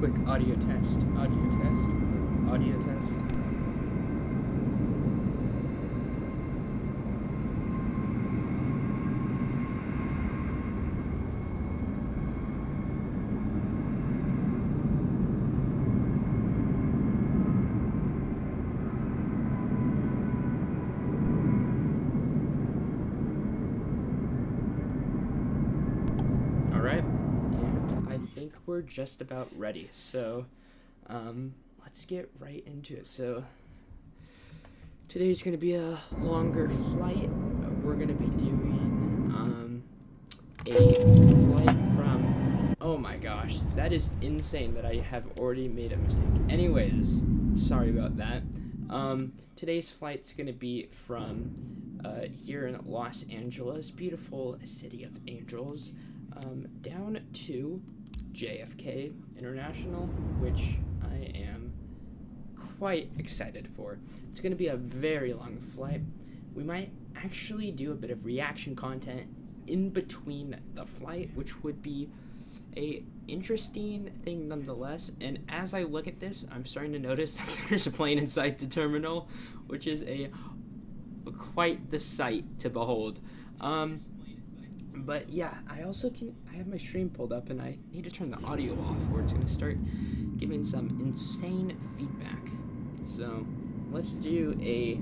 Quick audio test, quick audio test. Alright, and I think we're just about ready, so let's get right into it. So today's going to be a longer flight. We're going to be doing a flight from, oh my gosh, that is insane that I have already made a mistake. Anyways, sorry about that. Today's flight's going to be from here in Los Angeles, beautiful city of angels, down to JFK International, which I am quite excited for. It's going to be a very long flight. We might actually do a bit of reaction content in between the flight, which would be a interesting thing nonetheless. And as I look at this, I'm starting to notice that there's a plane inside the terminal, which is quite the sight to behold. But yeah, I have my stream pulled up and I need to turn the audio off or it's going to start giving some insane feedback. So let's do a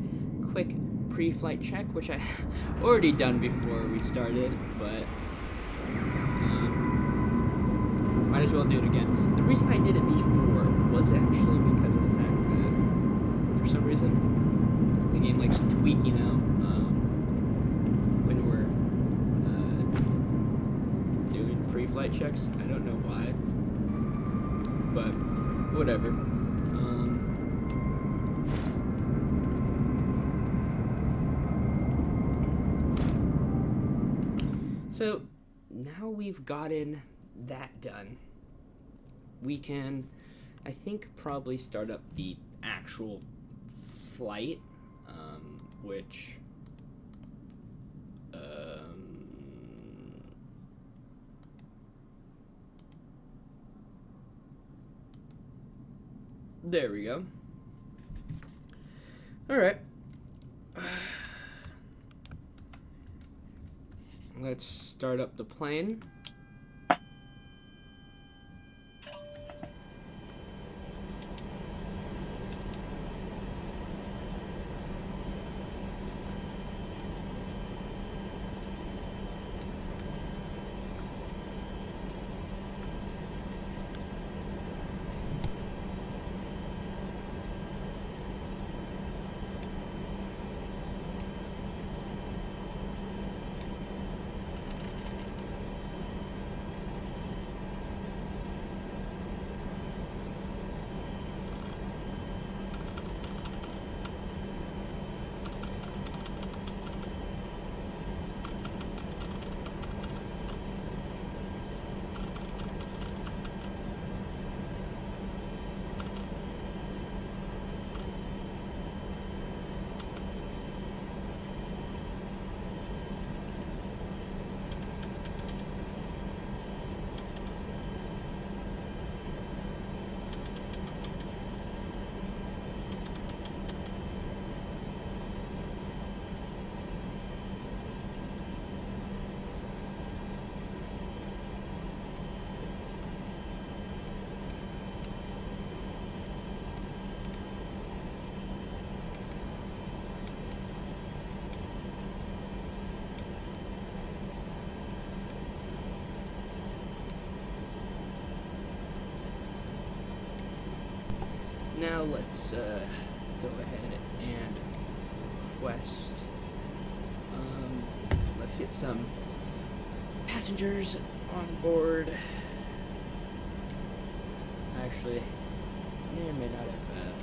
quick pre-flight check, which I already done before we started, but might as well do it again. The reason I did it before was actually because of the fact that for some reason the game likes tweaking out when we're doing pre-flight checks. I don't know why, but whatever. So now we've gotten that done, we can, I think, probably start up the actual flight, which there we go. All right. Let's start up the plane. Now let's go ahead and request, let's get some passengers on board. Actually, may or may not have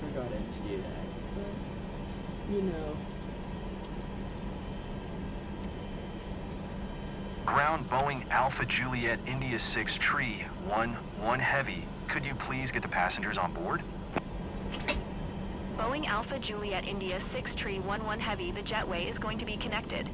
forgotten to do that, but you know. Ground Boeing Alpha Juliet India 6 Tree 11 Heavy. Could you please get the passengers on board? Boeing Alpha Juliet India 6 Tree 11 Heavy, the jetway is going to be connected.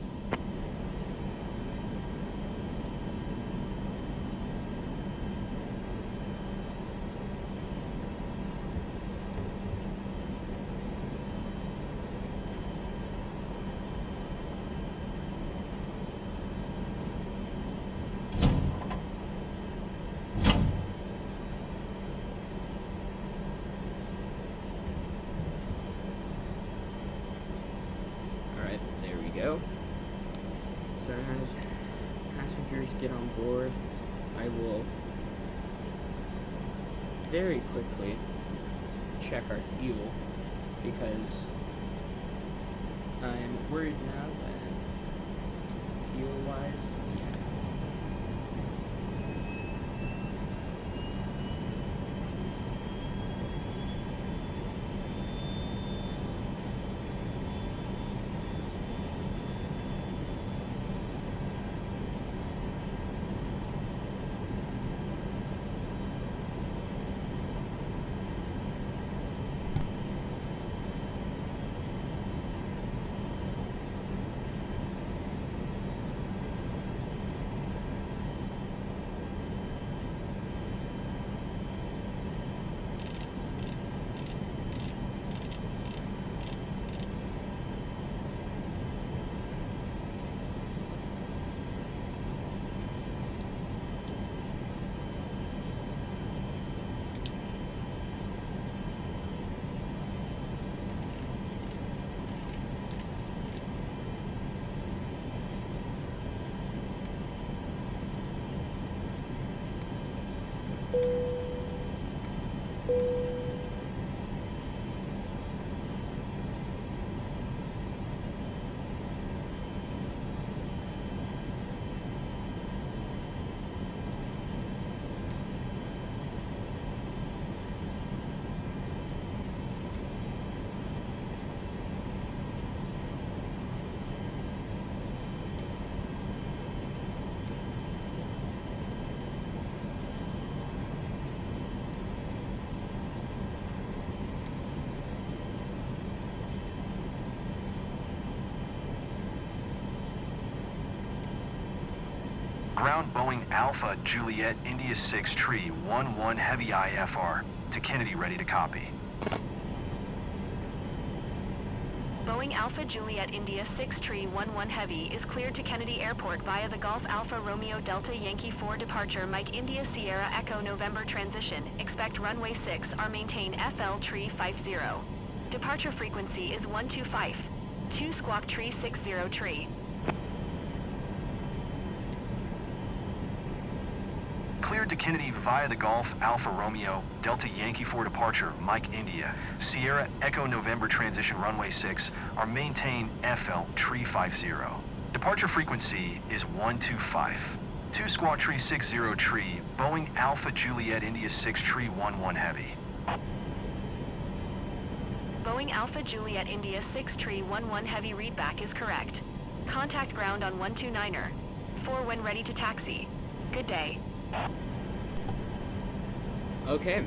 go. So as passengers get on board, I will very quickly check our fuel, because I'm worried now that fuel-wise, yeah. Ground Boeing Alpha Juliet India 6 Tree 11 Heavy IFR to Kennedy, ready to copy. Boeing Alpha Juliet India 6 Tree 11 Heavy is cleared to Kennedy Airport via the Golf Alpha Romeo Delta Yankee 4 departure Mike India Sierra Echo November transition. Expect runway 6 or maintain FL Tree 50. Departure frequency is 125. 2 Squawk Tree 60 Tree. Cleared to Kennedy via the Golf Alpha Romeo Delta Yankee 4 departure Mike India Sierra Echo November transition runway 6 or maintain FL Tree 50. Departure frequency is 125. 2 Squawk Tree 60 Tree Boeing Alpha Juliet India 6 Tree 11 Heavy. Boeing Alpha Juliet India 6 Tree 11 Heavy readback is correct. Contact ground on 129er. 4 when ready to taxi. Good day. Okay,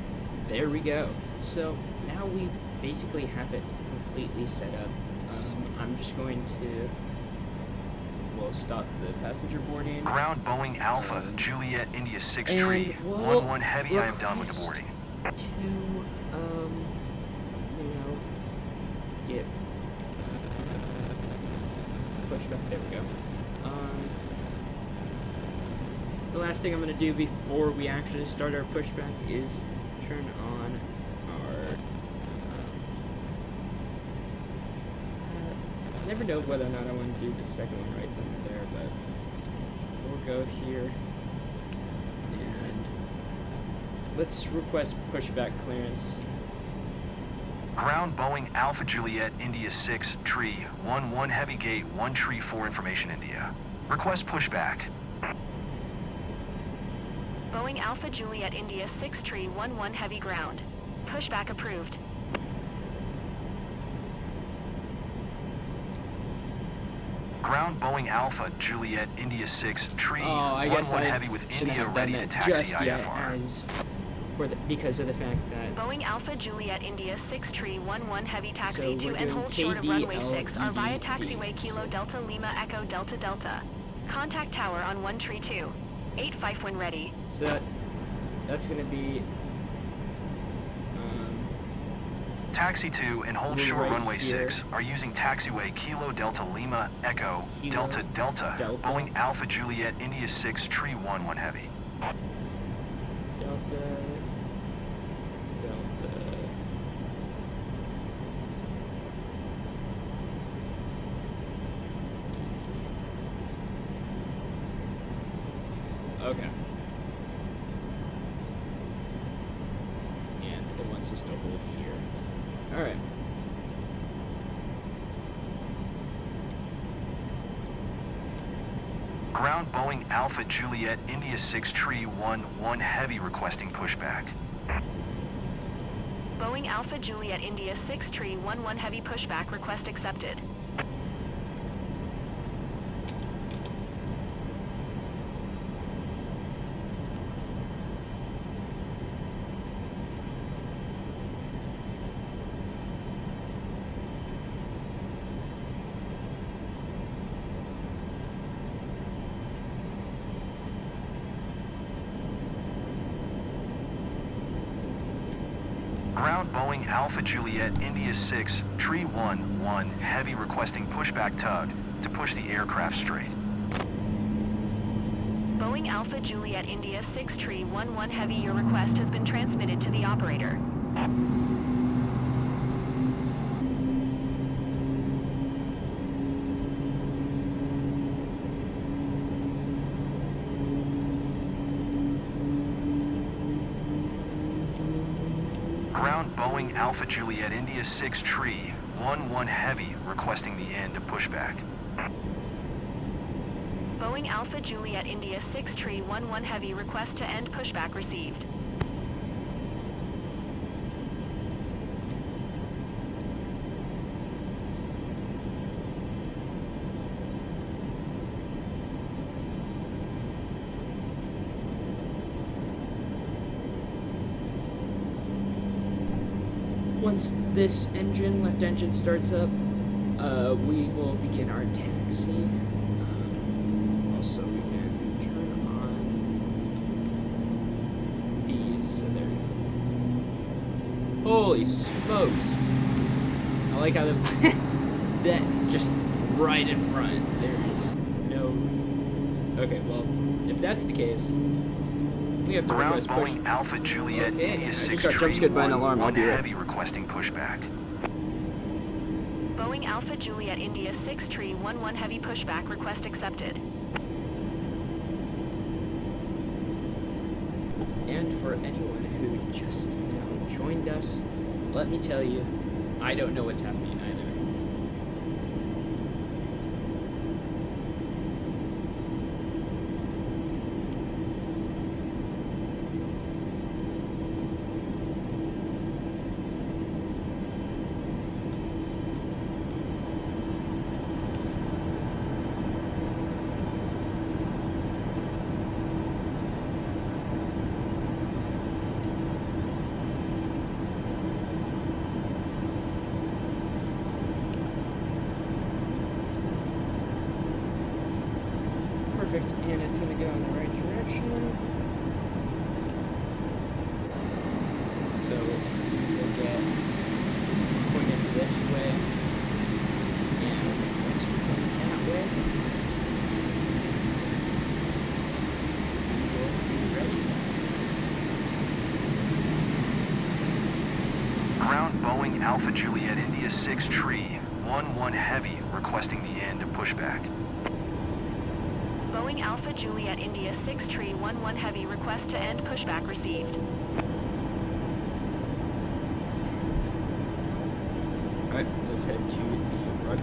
there we go. So now we basically have it completely set up. I'm just going to, we'll stop the passenger boarding. Ground Boeing Alpha Juliet India 6 Tree 11 Heavy. I am done with the boarding. To, you know, get pushed back. There we go. The last thing I'm going to do before we actually start our pushback is turn on our, I never know whether or not I want to do the second one right then and there, but we'll go here, and let's request pushback clearance. Ground Boeing Alpha Juliet India 6 Tree 11 Heavy Gate 1 Tree 4 Information India. Request pushback. Boeing Alpha Juliet India 6 Tree 11 Heavy ground. Pushback approved. Ground Boeing Alpha Juliet India 6 Tree 11 Heavy with India ready to taxi IFR. Because of the fact that Boeing Alpha Juliet India 6 Tree 11 Heavy So taxi to we're and doing hold short of runway 6 or via KDLED, taxiway Kilo Delta Lima Echo Delta Delta. Contact tower on 1 Tree 2. 85 when ready. So that's going to be Taxi to and hold short right runway here. 6 are using taxiway Kilo Delta Lima Echo Kilo Delta Delta Boeing Alpha Juliet India 6 Tree 11 Heavy. Delta. Ground Boeing Alpha Juliet India 6 Tree 11 Heavy requesting pushback. Boeing Alpha Juliet India 6 Tree 11 Heavy pushback request accepted. Ground Boeing Alpha Juliet India 6 Tree 11 Heavy requesting pushback tug to push the aircraft straight. Boeing Alpha Juliet India 6 Tree 11 Heavy, your request has been transmitted to the operator. Ground Boeing Alpha Juliet India 6 Tree 11 Heavy requesting the end of pushback. Boeing Alpha Juliet India 6 Tree 11 Heavy request to end pushback received. Once this left engine starts up, we will begin our taxi. Also, we can turn on these, so there we go. Holy smokes! I like how that just right in front. There's no. Okay, well, if that's the case, we have to Ground request push. Boeing Alpha Juliet Okay, India I 6 just got Tree jump-scared by an alarm. I'll 11 be right. Heavy requesting pushback. Boeing Alpha Juliet India 6 Tree 11 Heavy pushback request accepted. And for anyone who just joined us, let me tell you, I don't know what's happening either. Perfect, and it's going to go in the right direction. So we'll get pointed this way, and once you point it that way, we will be ready. Ground Boeing Alpha Juliet India 6 Tree 11 Heavy requesting the end of pushback. Boeing Alpha Juliet India 6 Tree 11 Heavy request to end pushback received. Alright, let's head to the rug.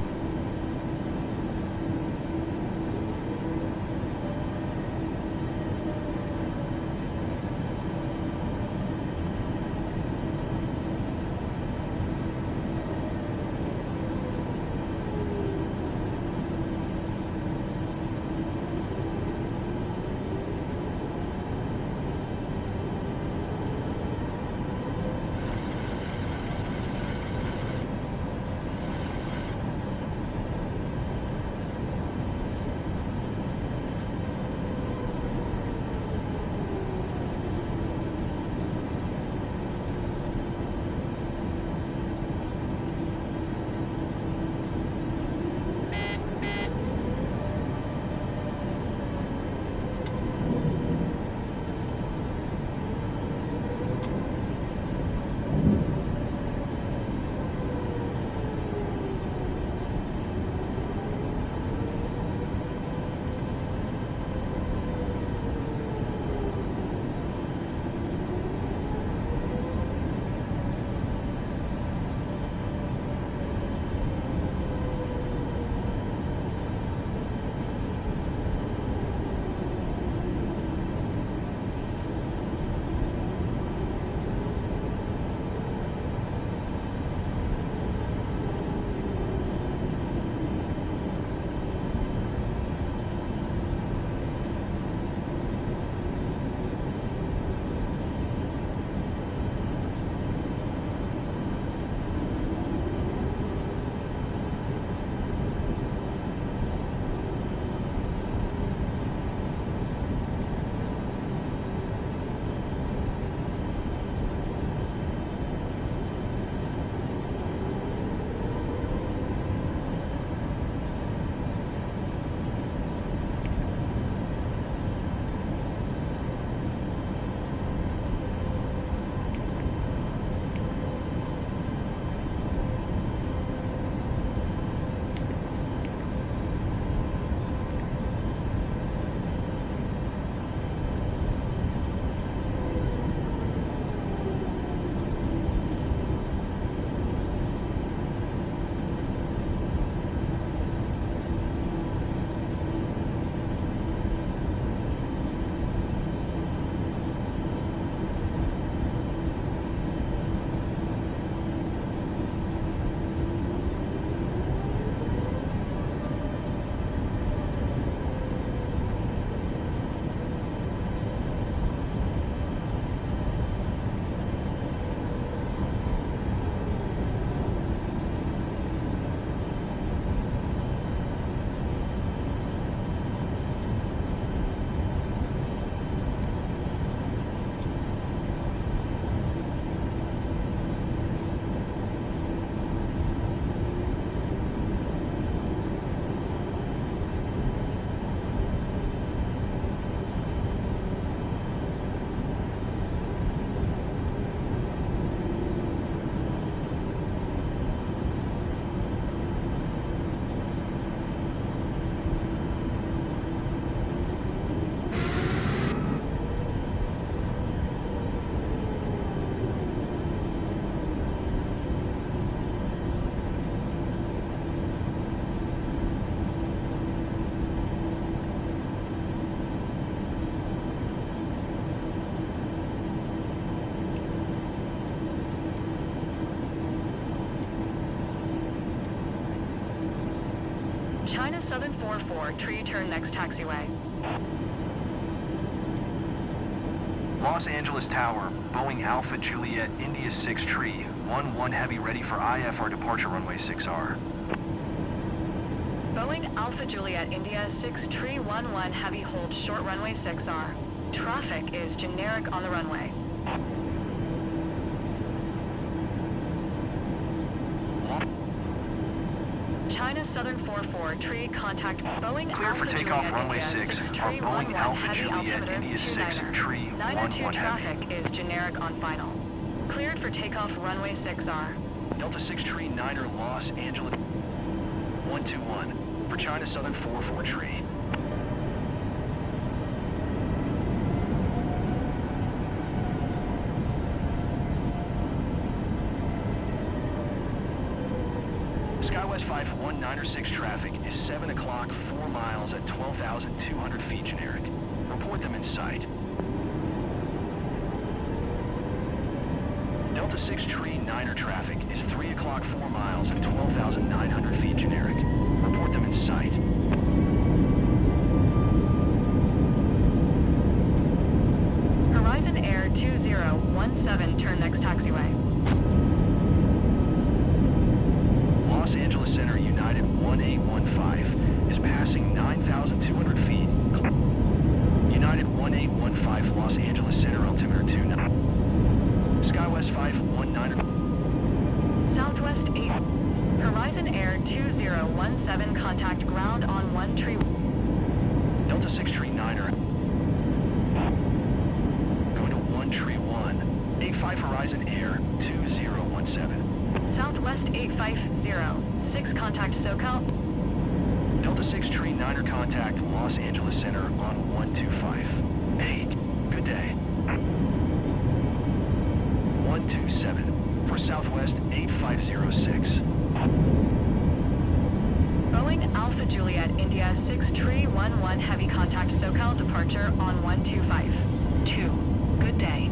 China Southern 44, tree turn next taxiway. Los Angeles Tower, Boeing Alpha Juliet India 6 tree, 11 heavy ready for IFR departure runway 6R. Boeing Alpha Juliet India 6 tree 11 heavy hold short runway 6R. Traffic is generic on the runway. China Southern 44 tree contact Boeing Cleared for Alpha takeoff Juliet runway India 6 6 or tree Boeing 11 Alpha heavy Juliet altimeter India 6 29er. tree 902 11 heavy. traffic is generic on final. Cleared for takeoff runway 6R. Delta 6 tree 9er Los Angeles 121 for China Southern 44 tree. SkyWest 51906 traffic is 7 o'clock, 4 miles at 12,200 feet generic. Report them in sight. Delta 6 tree 9er traffic is 3 o'clock, 4 miles at 12,900 feet generic. Report them in sight. Horizon Air 2017 turn next taxiway. Los Angeles Center United 1815 is passing 9,200 feet. United 1815 Los Angeles Center altimeter 29. SkyWest 519. Southwest 8. Horizon Air 2017 contact ground on 1 tree. Delta 6 tree 9er. Going to 1 tree 1. 85 Horizon Air 2017. Southwest 850. 6 contact SoCal. Delta 6 tree 9er contact Los Angeles Center on 125. Hey, good day. 127 for Southwest 8506. Boeing Alpha Juliet India 6 tree 11 heavy contact SoCal departure on 125. 2. Good day.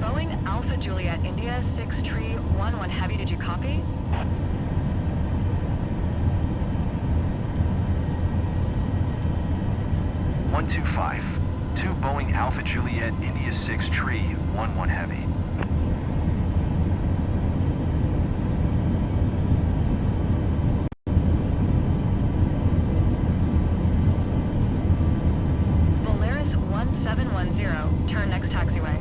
Boeing Alpha Juliet India 6 tree 11 heavy, did you copy? One two five. 2 Boeing Alpha Juliet India 6 tree 11 heavy. Volaris 1710 turn next taxiway.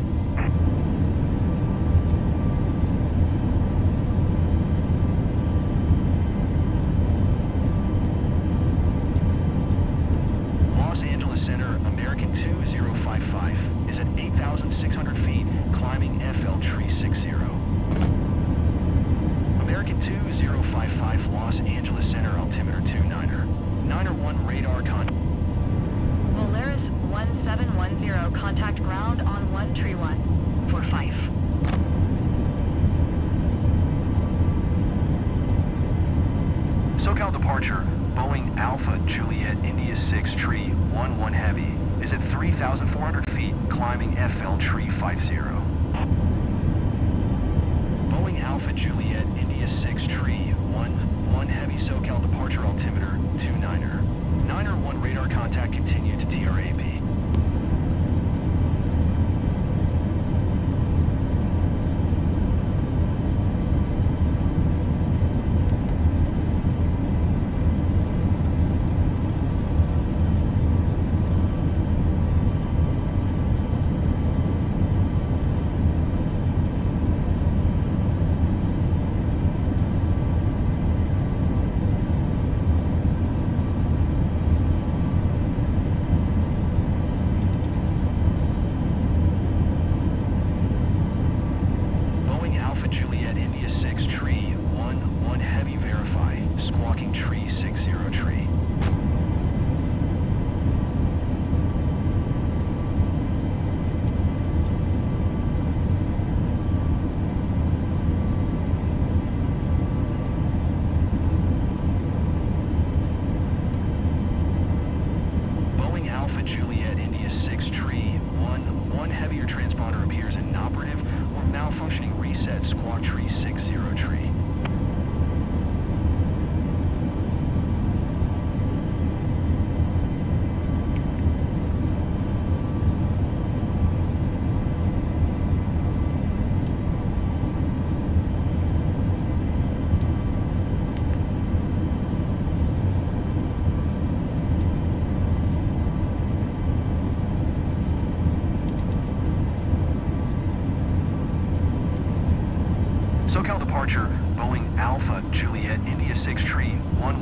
Los Angeles Center American 2055 is at 8,600 feet climbing FL tree 60. American 2055 Los Angeles Center altimeter 29er. 901 radar con. Volaris 1710 contact ground on 1 tree 1 for 5. SoCal departure, Boeing Alpha Juliet India 6 tree 11 heavy is at 3,400 feet climbing FL tree 50. Boeing Alpha Juliet India 6 tree 11 heavy SoCal departure altimeter 29er. 901 radar contact continue to TRAP.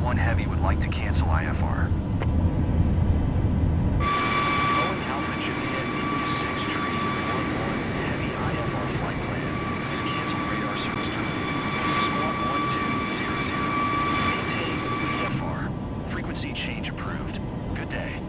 1 Heavy would like to cancel IFR. Boeing Alpha Juliet India 6 Tree 11 Heavy IFR flight plan is cancel radar service terminated. Squawk 1200. Maintain VFR. Frequency change approved. Good day.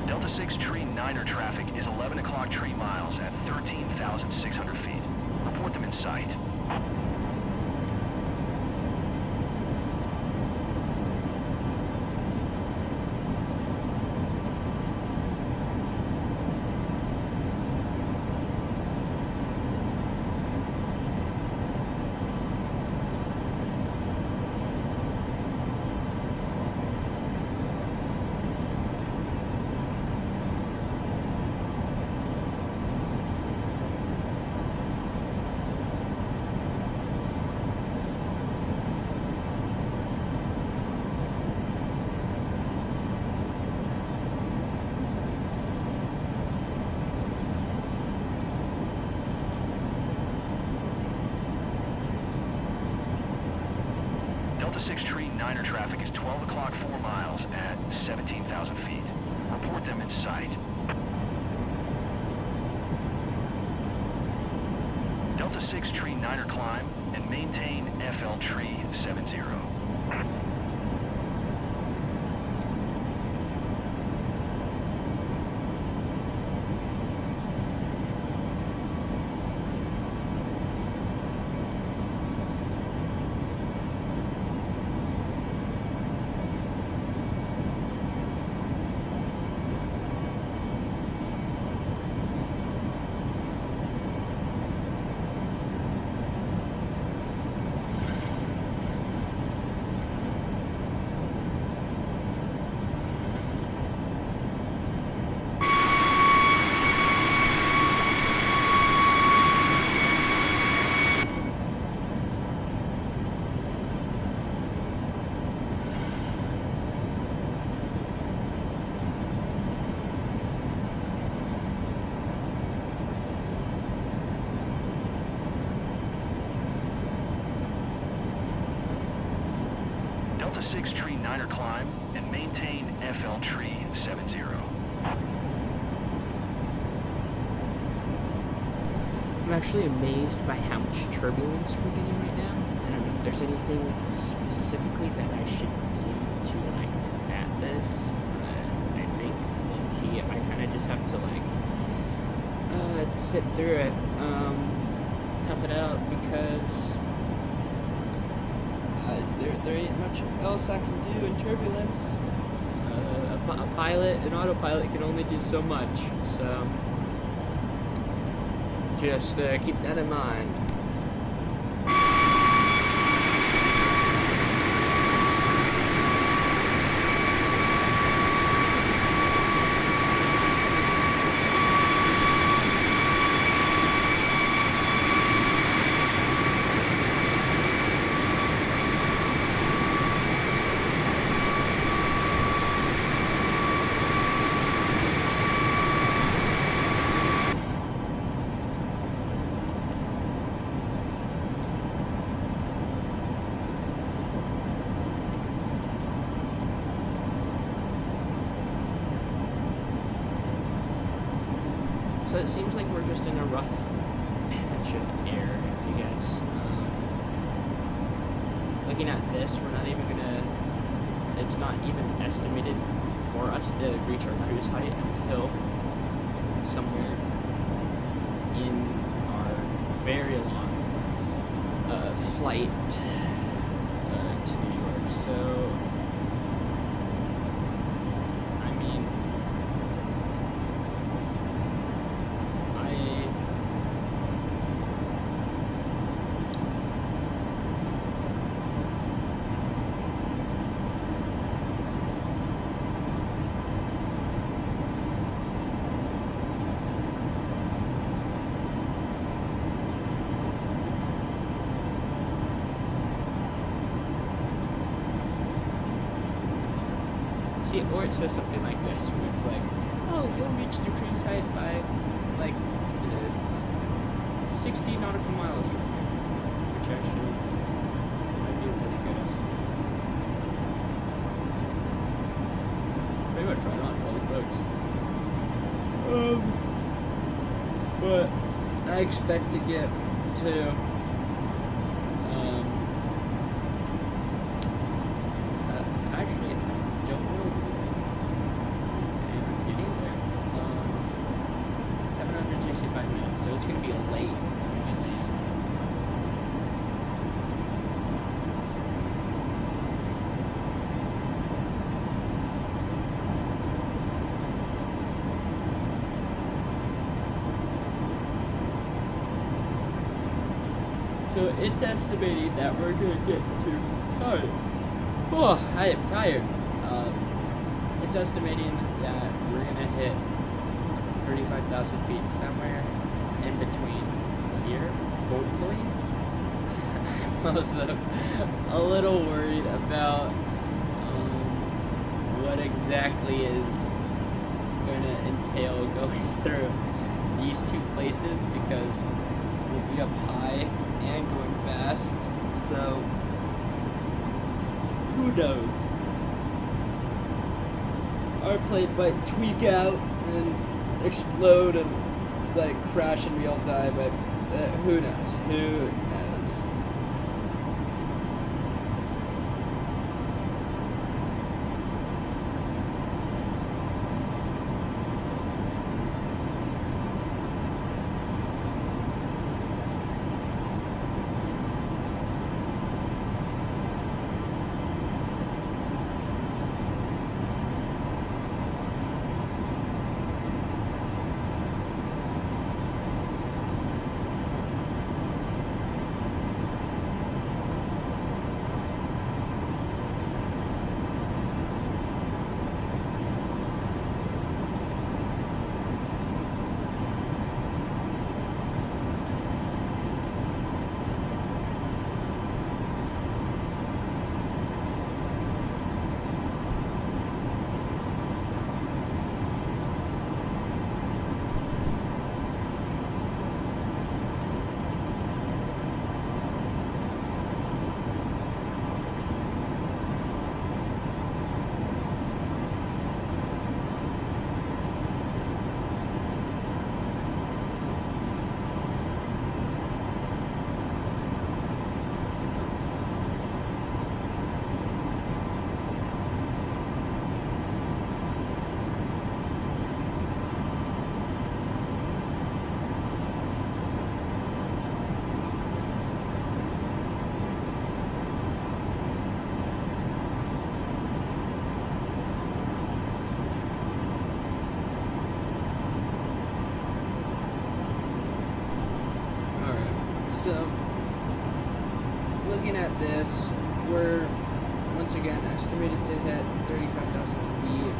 Delta 6 Tree 9er traffic is 11 o'clock tree miles at 13,600 feet. Report them in sight. Delta 6 Tree 9er traffic is 12 o'clock 4 miles at 17,000 feet. Report them in sight. Delta 6 Tree 9er climb and maintain FL Tree 70. 70. I'm actually amazed by how much turbulence we're getting right now. I don't know if there's anything specifically that I should do to like combat this, but I think I kind of just have to like sit through it, tough it out, because there ain't much else I can do in turbulence. An autopilot can only do so much, so just keep that in mind. So it seems like we're just in a rough patch of air, I guess. Looking at this, we're not even gonna, it's not even estimated for us to reach our cruise height until somewhere in our very long flight to New York. So, I mean, see, or it says something like this, where it's like, oh, you'll reach the cruise height by, like, 60 nautical miles from here, which actually might be a really good estimate. Pretty much right on, holy bugs. But I expect to get to, actually, I don't know when I'm getting there. 765 minutes, so it's going to be late when we land. So it's estimating that we're going to get to, sorry, oh, I am tired. It's estimating that we're going to hit 35,000 feet somewhere in between here, hopefully. I'm also a little worried about what exactly is going to entail going through these two places, because we'll be up high and going fast, so who knows? Our plane might tweak out and explode and like crash and we all die, but who knows? Who knows? So, looking at this, we're once again estimated to hit 35,000 feet.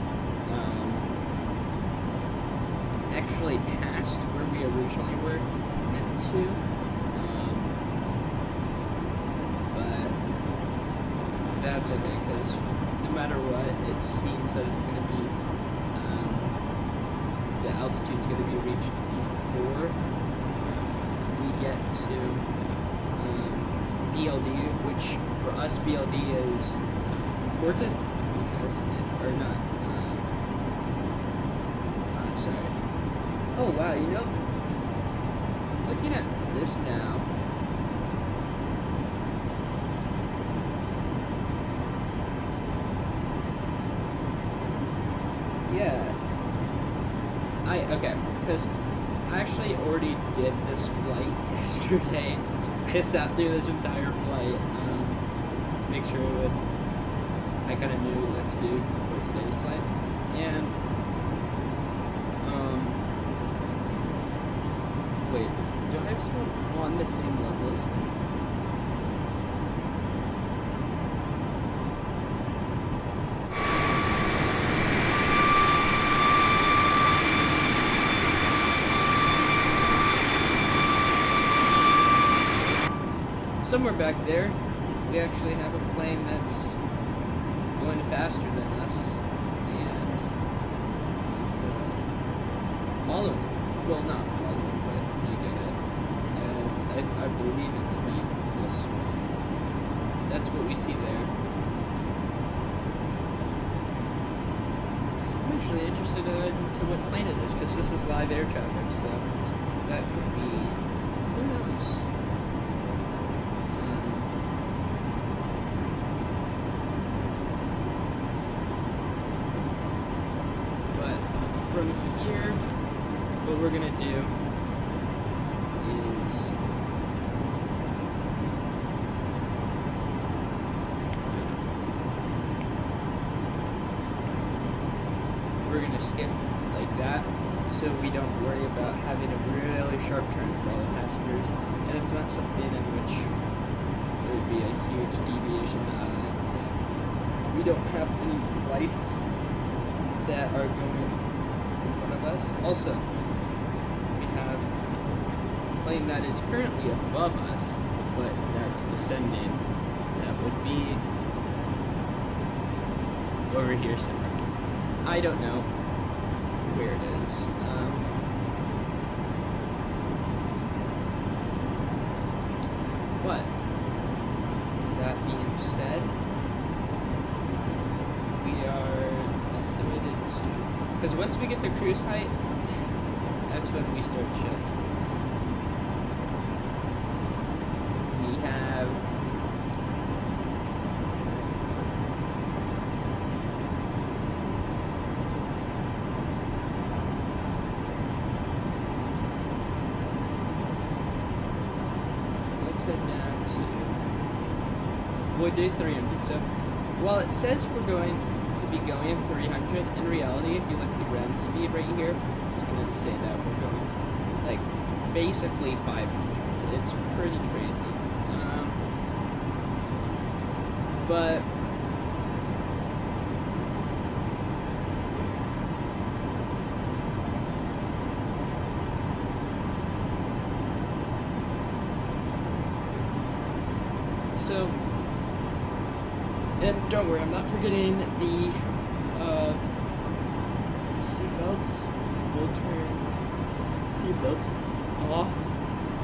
Actually past where we originally were meant to. But that's okay, because no matter what, it seems that it's going to be, the altitude's going to be reached before we get to BLD, which for us BLD is important because or not. I'm sorry. Oh wow, you know, looking at this now. Yeah. Okay, because I actually already did this flight yesterday. I sat through this entire flight, make sure I kind of knew what to do for today's flight, and, wait, do I have someone on the same level as me? Somewhere back there, we actually have a plane that's going faster than us, and following. Well, not following, but you get it. And I believe it to be this one. That's what we see there. I'm actually interested into what plane it is, because this is live air traffic, so that could be, who knows? From here, what we're gonna do is we're gonna skip like that, so we don't worry about having a really sharp turn for all the passengers, and it's not something in which it would be a huge deviation. We don't have any flights that are going in front of us. Also, we have a plane that is currently above us, but that's descending. That would be over here somewhere. I don't know where it is. But that being said, we are estimated to, because once we get the cruise height, that's when we start chilling. We have let's head down to, we'll do 300. So while it says we're going to be going 300, in reality, if you look at the ground speed right here, it's going to say that we're going like basically 500. It's pretty crazy. But so, and don't worry, I'm not forgetting the seatbelts. We'll turn seatbelts off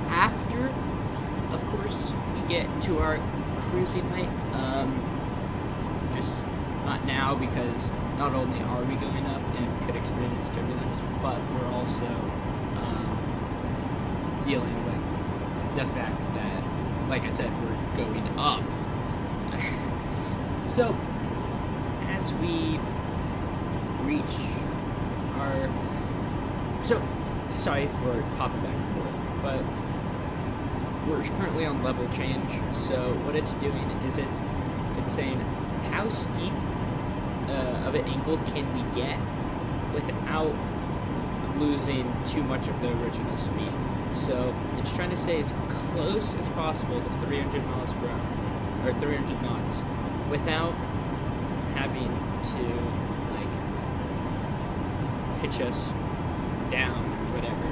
after, of course, we get to our cruising height. Just not now, because not only are we going up and could experience turbulence, but we're also dealing with the fact that, like I said, we're going up. So, as we reach our, so, sorry for popping back and forth, but we're currently on level change, so what it's doing is it's saying how steep of an angle can we get without losing too much of the original speed. So it's trying to stay as close as possible to 300 miles per hour, or 300 knots, without having to, like, pitch us down or whatever.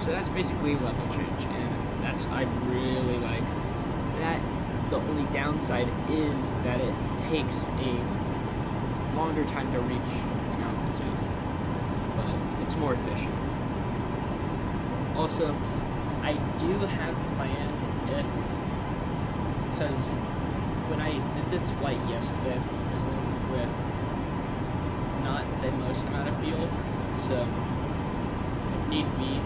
So that's basically level change, and that's, I really like that. The only downside is that it takes a longer time to reach an altitude, but it's more efficient. Also, I do have planned because when I did this flight yesterday, I loaded with not the most amount of fuel, so if need be,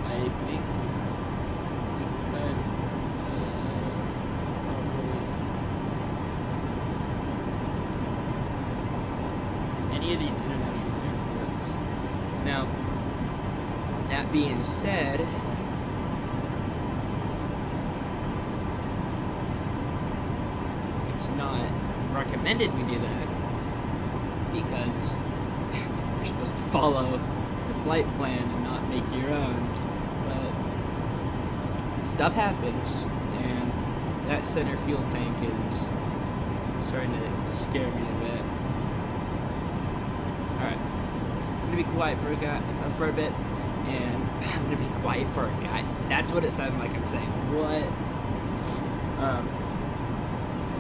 I think we could probably any of these international airports. Now, that being said, it's not recommended we do that because you're supposed to follow the flight plan and not make your own. But stuff happens, and that center fuel tank is starting to scare me a bit. Alright, I'm gonna be quiet for a bit, and I'm gonna be quiet for a guy. That's what it sounded like I'm saying. What?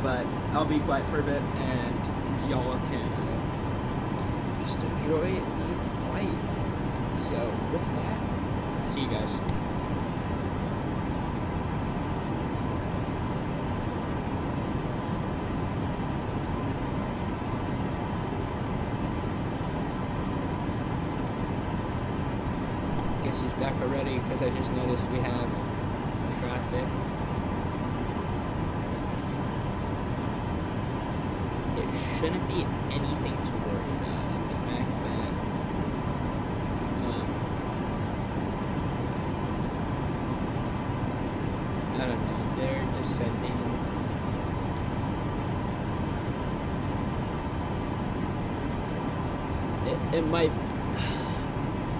But I'll be quiet for a bit, and y'all can just enjoy the flight. So with that, see you guys. Guess he's back already because I just noticed we have traffic. It shouldn't be anything to worry about, and the fact that I don't know, they're descending. It might,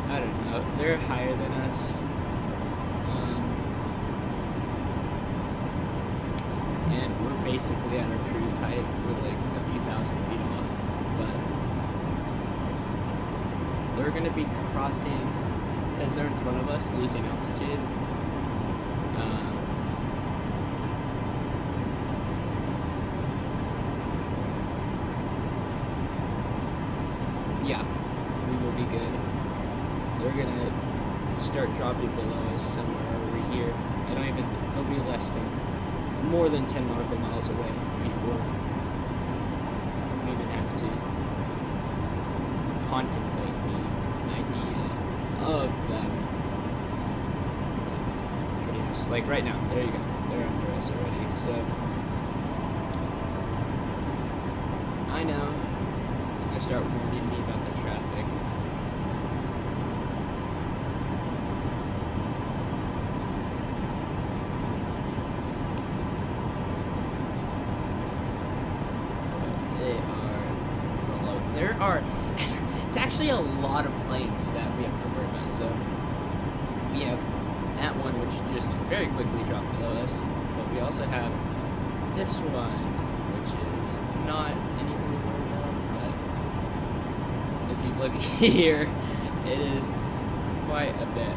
I don't know, they're higher than us. And we're basically at our cruise height. We're like a few thousand feet off. But they're going to be crossing, because they're in front of us, losing altitude. Yeah, we will be good. They're going to start dropping below us somewhere over here. They'll be more than 10 nautical miles away before we even have to contemplate the idea of them hitting us. Like right now, there you go. They're under us already. So I know it's gonna start warning me about the traffic. It's actually a lot of planes that we have to worry about. So we have that one, which just very quickly dropped below us, but we also have this one, which is not anything to worry about. But if you look here, it is quite a bit.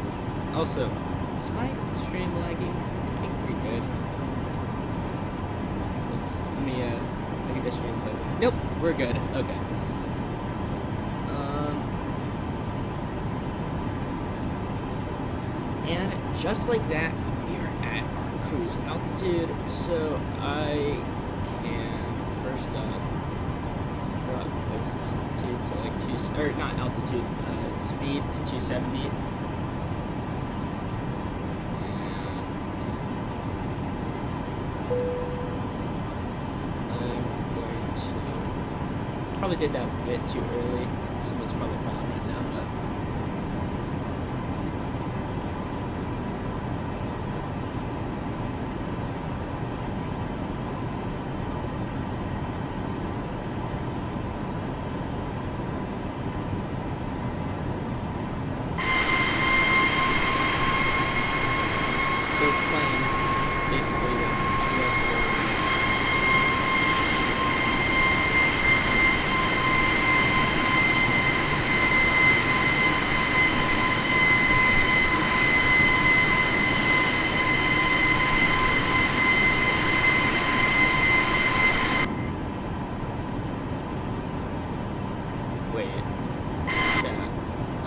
Also, is my stream lagging? I think we're good. Let me look at the stream play. Nope, we're good. Okay. And just like that, we are at our cruise altitude. So I can first off drop this altitude to like speed to 270. And I'm going to probably did that a bit too early. Someone's probably following right now, but.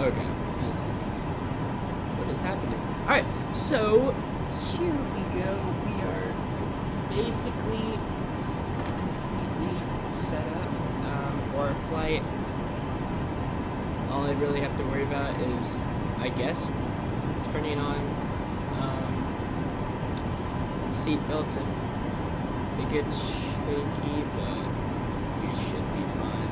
Okay. I see. What is happening? Alright, so here we go. We are basically completely set up for our flight. All I really have to worry about is, I guess, turning on seat belts if it gets shaky, but we should be fine.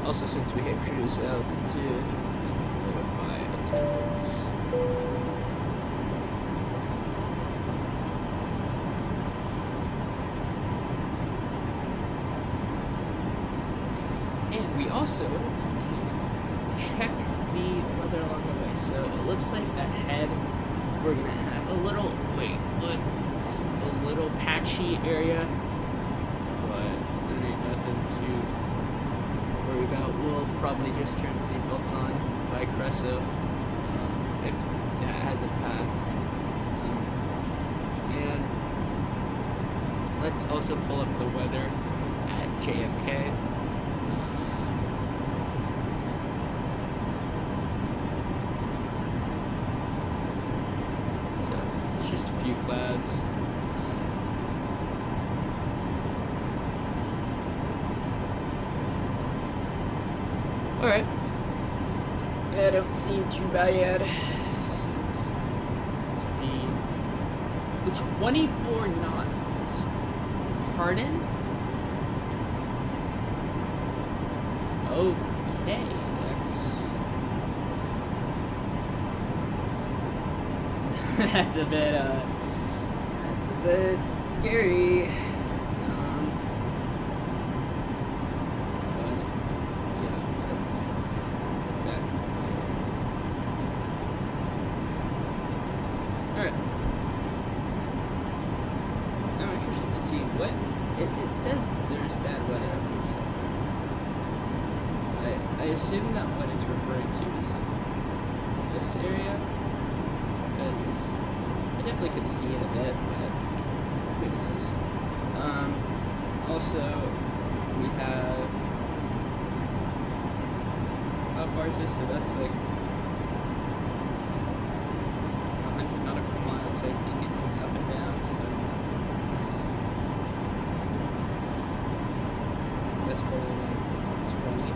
Also, since we hit cruise altitude, we can notify attendants. And we also check the weather along the way. So it looks like ahead we're gonna have a little, a little patchy area, but there ain't nothing to worry about. We'll probably just turn seatbelts on by Creso if that hasn't passed. And let's also pull up the weather at JFK. So it's just a few clouds. Alright. Yeah, don't seem too bad. Seems to be 24 knots. Pardon? Okay, that's a bit scary. It says there's bad weather up here somewhere. I assume that what it's referring to is this area, because I definitely could see it a bit, but who knows. Also, we have, how far is this? So that's like 100 nautical miles. I think it moves up and down, so that's probably like 20.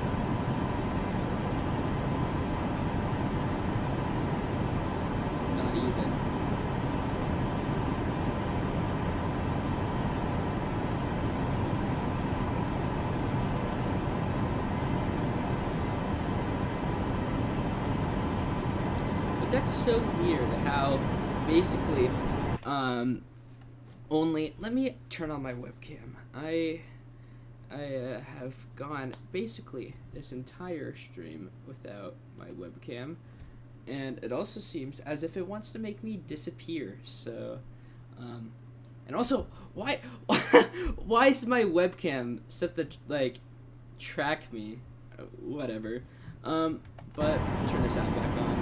Not even. But that's so weird how basically only, let me turn on my webcam. I have gone basically this entire stream without my webcam, and it also seems as if it wants to make me disappear. So, and also, why is my webcam set to like track me? Whatever. But turn the sound back on.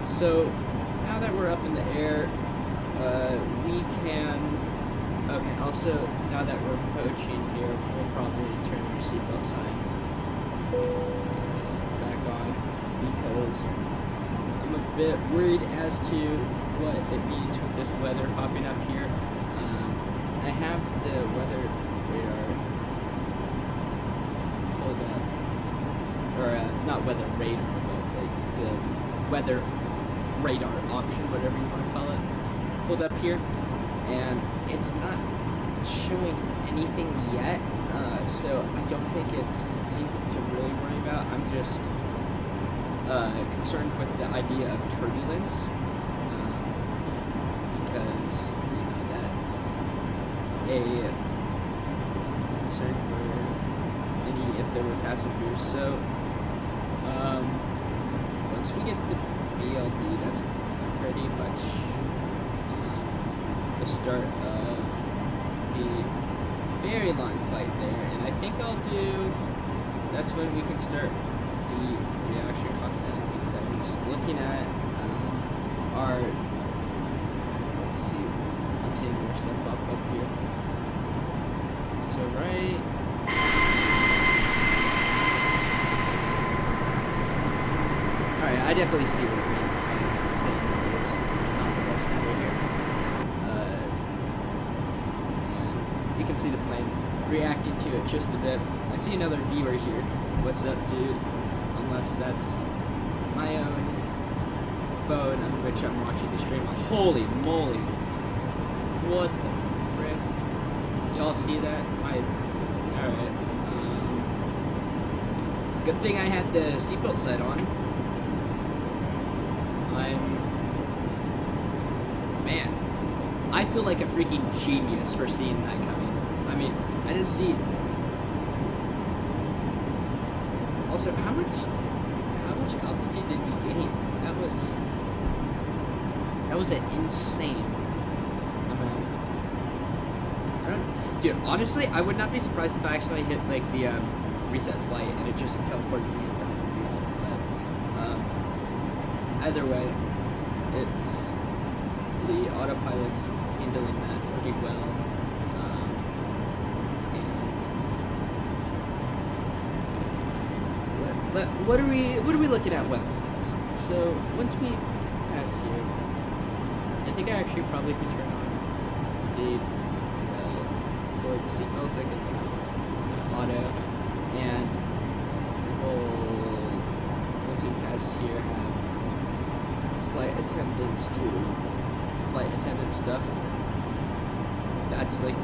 So now that we're up in the air, we can. Okay, also, now that we're approaching here, we'll probably turn our seatbelt sign back on, because I'm a bit worried as to what it means with this weather popping up here. I have the weather radar pulled up, or not weather radar, but like the weather radar option, whatever you want to call it, pulled up here. And it's not showing anything yet, so I don't think it's anything to really worry about. I'm just concerned with the idea of turbulence, because, you know, that's a concern for any if there were passengers. So once we get to BLD, that's pretty much the start of the very long flight there, and I think I'll do, that's that's when we can start the reaction content, because looking at our, let's see, I'm seeing more stuff pop up here. So right, alright, I definitely see what it means by saying that there's not the best weather here. And you can see the plane reacting to it just a bit. I see another viewer here. What's up, dude? Unless that's my own phone on which I'm watching the stream. Holy moly. What the frick? Y'all see that? Alright. Good thing I had the seatbelt set on. Man, I feel like a freaking genius for seeing that coming. I mean, I didn't see. Also, how much altitude did we gain? That was an insane amount. Dude, honestly, I would not be surprised if I actually hit like the reset flight and it just teleported me 1,000 feet up. But either way, it's the autopilot's handling that pretty well. What are we looking at weather-wise? So once we pass here, I think I actually probably could turn on the forward seatbelts. I can turn on auto, and we'll, once we pass here, have flight attendants do flight attendant stuff. That's like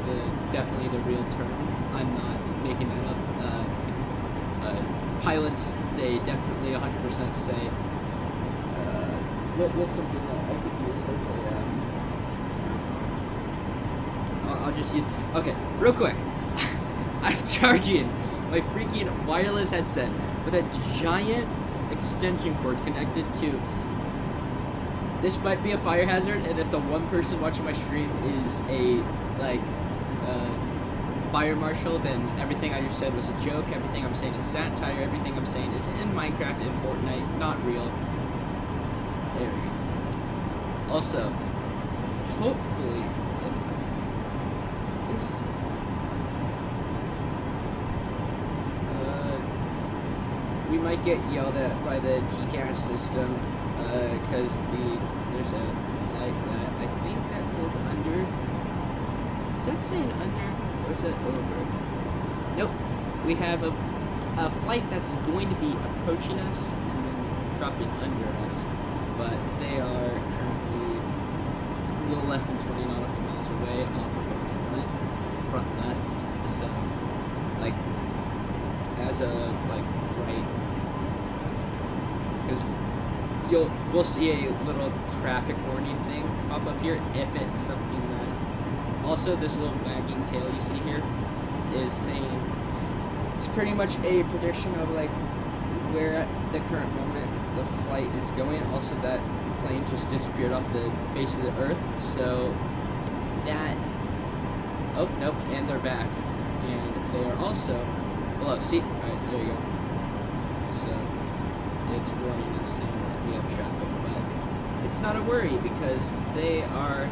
definitely the real term. I'm not making that up. Pilots, they definitely 100% say, what's something that I could use as a, I'll just use, okay, real quick, I'm charging my freaking wireless headset with a giant extension cord connected to, this might be a fire hazard, and if the one person watching my stream is a, like, fire marshal, then everything I just said was a joke. Everything I'm saying is satire. Everything I'm saying is in Minecraft and Fortnite, not real. There we go. Also, hopefully, if this we might get yelled at by the TCAS system because there's a flight that I think that says under. Is that saying under? Or is it over? Nope. We have a flight that's going to be approaching us and then dropping under us, but they are currently a little less than 20 nautical miles away off of our front left. So, like, as of like right, because we'll see a little traffic warning thing pop up here if it's something that. Also, this little wagging tail you see here is saying it's pretty much a prediction of like where at the current moment the flight is going. Also, that plane just disappeared off the face of the earth, so that, oh nope, and they're back, and they are also below. See, alright, there you go. So it's warning us saying that we have traffic, but it's not a worry because they are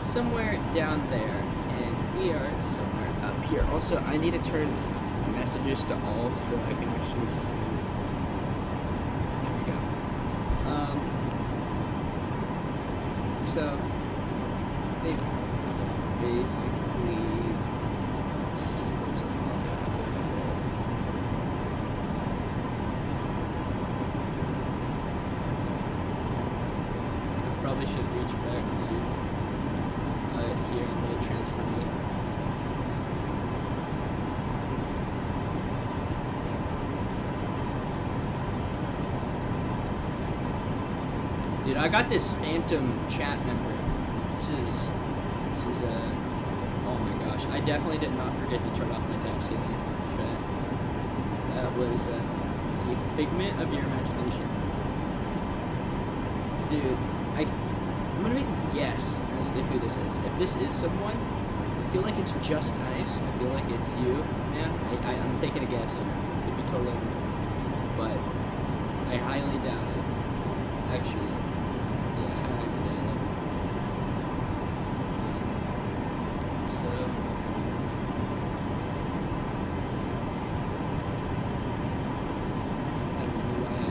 somewhere down there, and we are somewhere up here. Also, I need to turn messages to all so I can actually see. There we go. So they basically I probably should reach back to here, I'm going to transfer me. Dude, I got this phantom chat member. This is oh my gosh. I definitely did not forget to turn off my taxi chat. That was a figment of your imagination. Dude, I'm gonna make a guess as to who this is. If this is someone, I feel like it's just Ice. I feel like it's you, man. I'm taking a guess here. Could be total, but I highly doubt it. Actually, yeah, I highly doubt it. So, I don't know why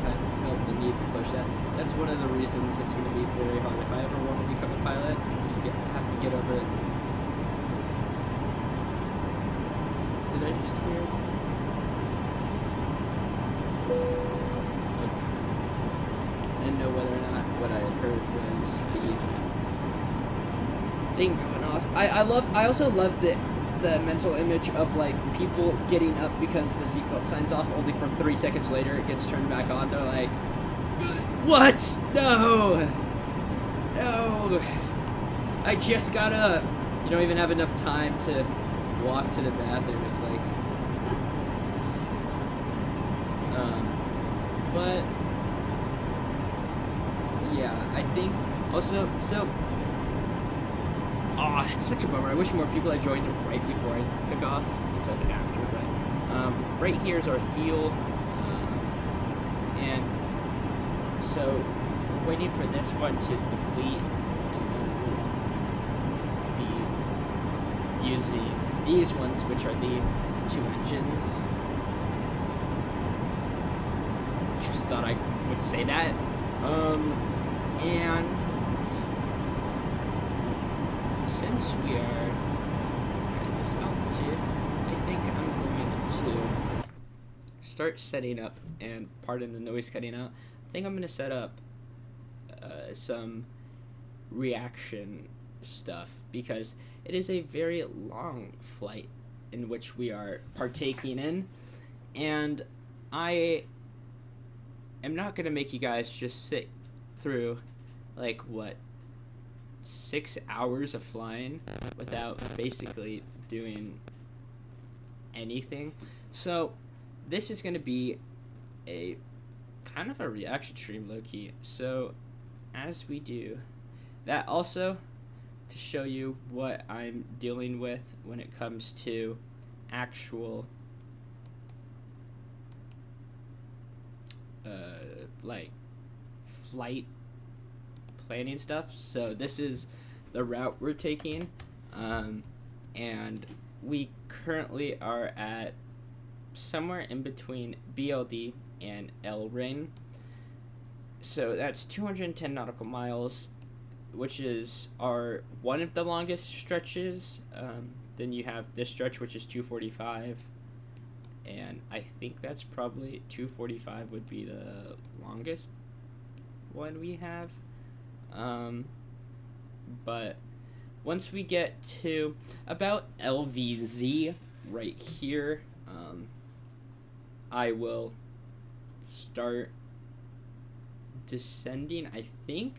I felt the need to push that. That's one of the reasons it's going to be very hard. If I ever want to become a pilot, have to get over it. Did I just hear? Okay. I didn't know whether or not what I had heard was the thing going off. I also love the mental image of like people getting up because the seatbelt signs off, only for 3 seconds later it gets turned back on. They're like, what? No! No! I just got up. You don't even have enough time to walk to the bathroom. It's like, but yeah, I think also, so, it's such a bummer. I wish more people had joined right before I took off instead of after, but right here is our fuel, and so we're waiting for this one to deplete, and then we'll be using these ones, which are the 2 engines. Just thought I would say that. And since we are at this altitude, I think I'm going to start setting up, and pardon the noise cutting out, I think I'm going to set up some reaction stuff, because it is a very long flight in which we are partaking in, and I am not going to make you guys just sit through, like, what, 6 hours of flying without basically doing anything. So this is going to be a kind of a reaction stream, low-key. So as we do that, also to show you what I'm dealing with when it comes to actual like flight planning stuff. So this is the route we're taking, and we currently are at somewhere in between BLD and El Ring. So that's 210 nautical miles, which is one of the longest stretches. Then you have this stretch, which is 245, and I think that's probably 245 would be the longest one we have. But once we get to about LVZ right here, I will start descending, I think.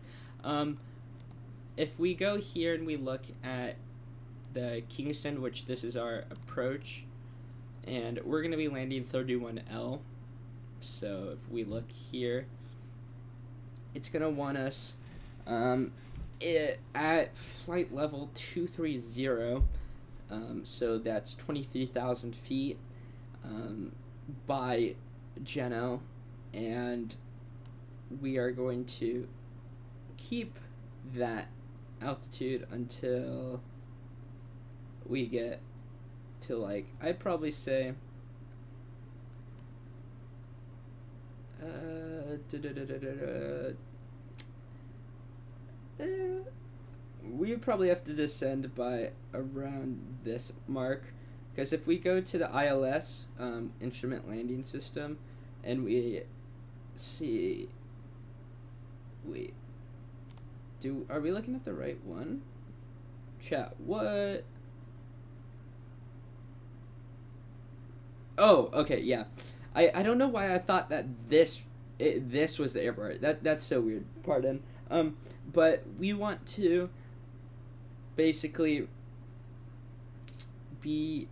If we go here and we look at the Kingston, which this is our approach, and we're going to be landing 31L. So if we look here, it's going to want us at flight level 230, so that's 23,000 feet by Geno, and we are going to keep that altitude until we get to, like, I'd probably say we would probably have to descend by around this mark, because if we go to the ILS, instrument landing system, and we see, are we looking at the right one? Chat, what? Oh, okay, yeah. I don't know why I thought that this was the airport. That's so weird. Pardon. But we want to basically be,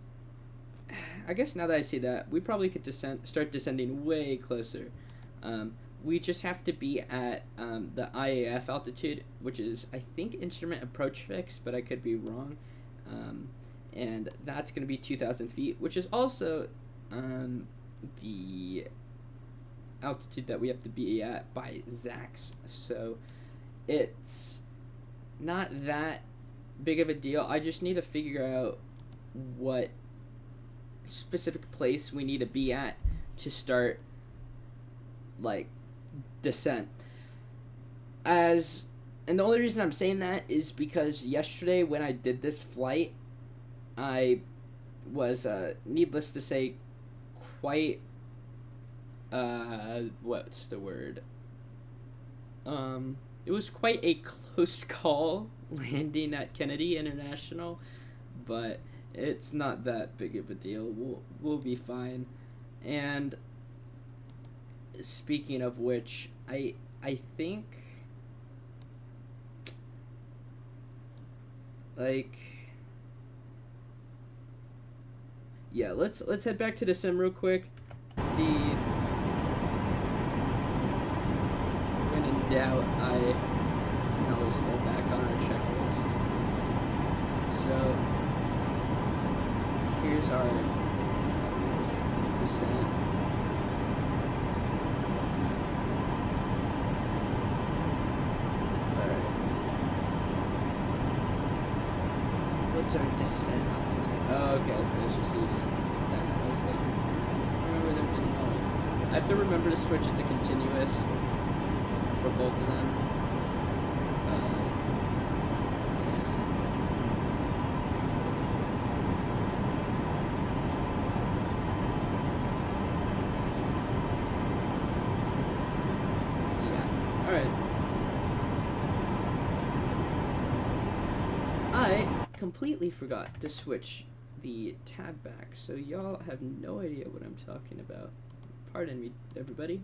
I guess now that I see that, we probably could start descending way closer. We just have to be at the IAF altitude, which is, I think, instrument approach fix, but I could be wrong. And that's going to be 2,000 feet, which is also the altitude that we have to be at by Zax, so it's not that big of a deal. I just need to figure out what specific place we need to be at to start like descent. And the only reason I'm saying that is because yesterday when I did this flight, I was needless to say quite what's the word? It was quite a close call landing at Kennedy International, but it's not that big of a deal. We'll be fine. And speaking of which, I think yeah, let's head back to the sim real quick. See, when in doubt, I can always fall back on our checklist. So here's our descent. Alright. What's our descent altitude? Oh, okay, so it's just using that. I was like, I remember them being going. I have to remember to switch it to continuous for both of them. I completely forgot to switch the tab back, so y'all have no idea what I'm talking about. Pardon me, everybody.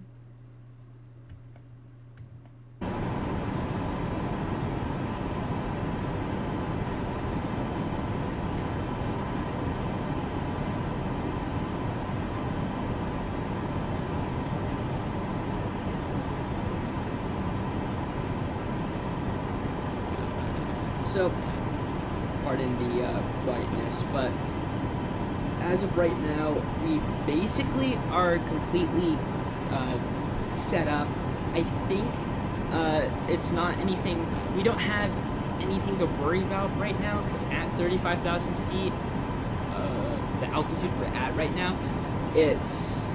So, pardon the quietness, but as of right now, we basically are completely set up. I think it's not anything, we don't have anything to worry about right now, because at 35,000 feet, the altitude we're at right now, it's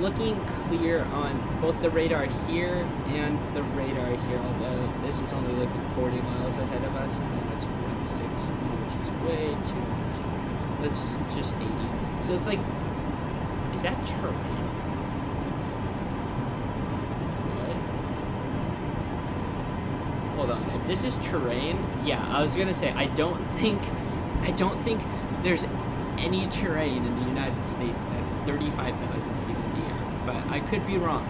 looking clear on both the radar here and the radar here, although this is only looking 40 miles ahead of us. Now it's 160, which is way too much. Let's just 80. So it's like, is that terrain? What? Hold on, if this is terrain, yeah, I was gonna say, I don't think there's any terrain in the United States that's 35,000 feet in the air, but I could be wrong.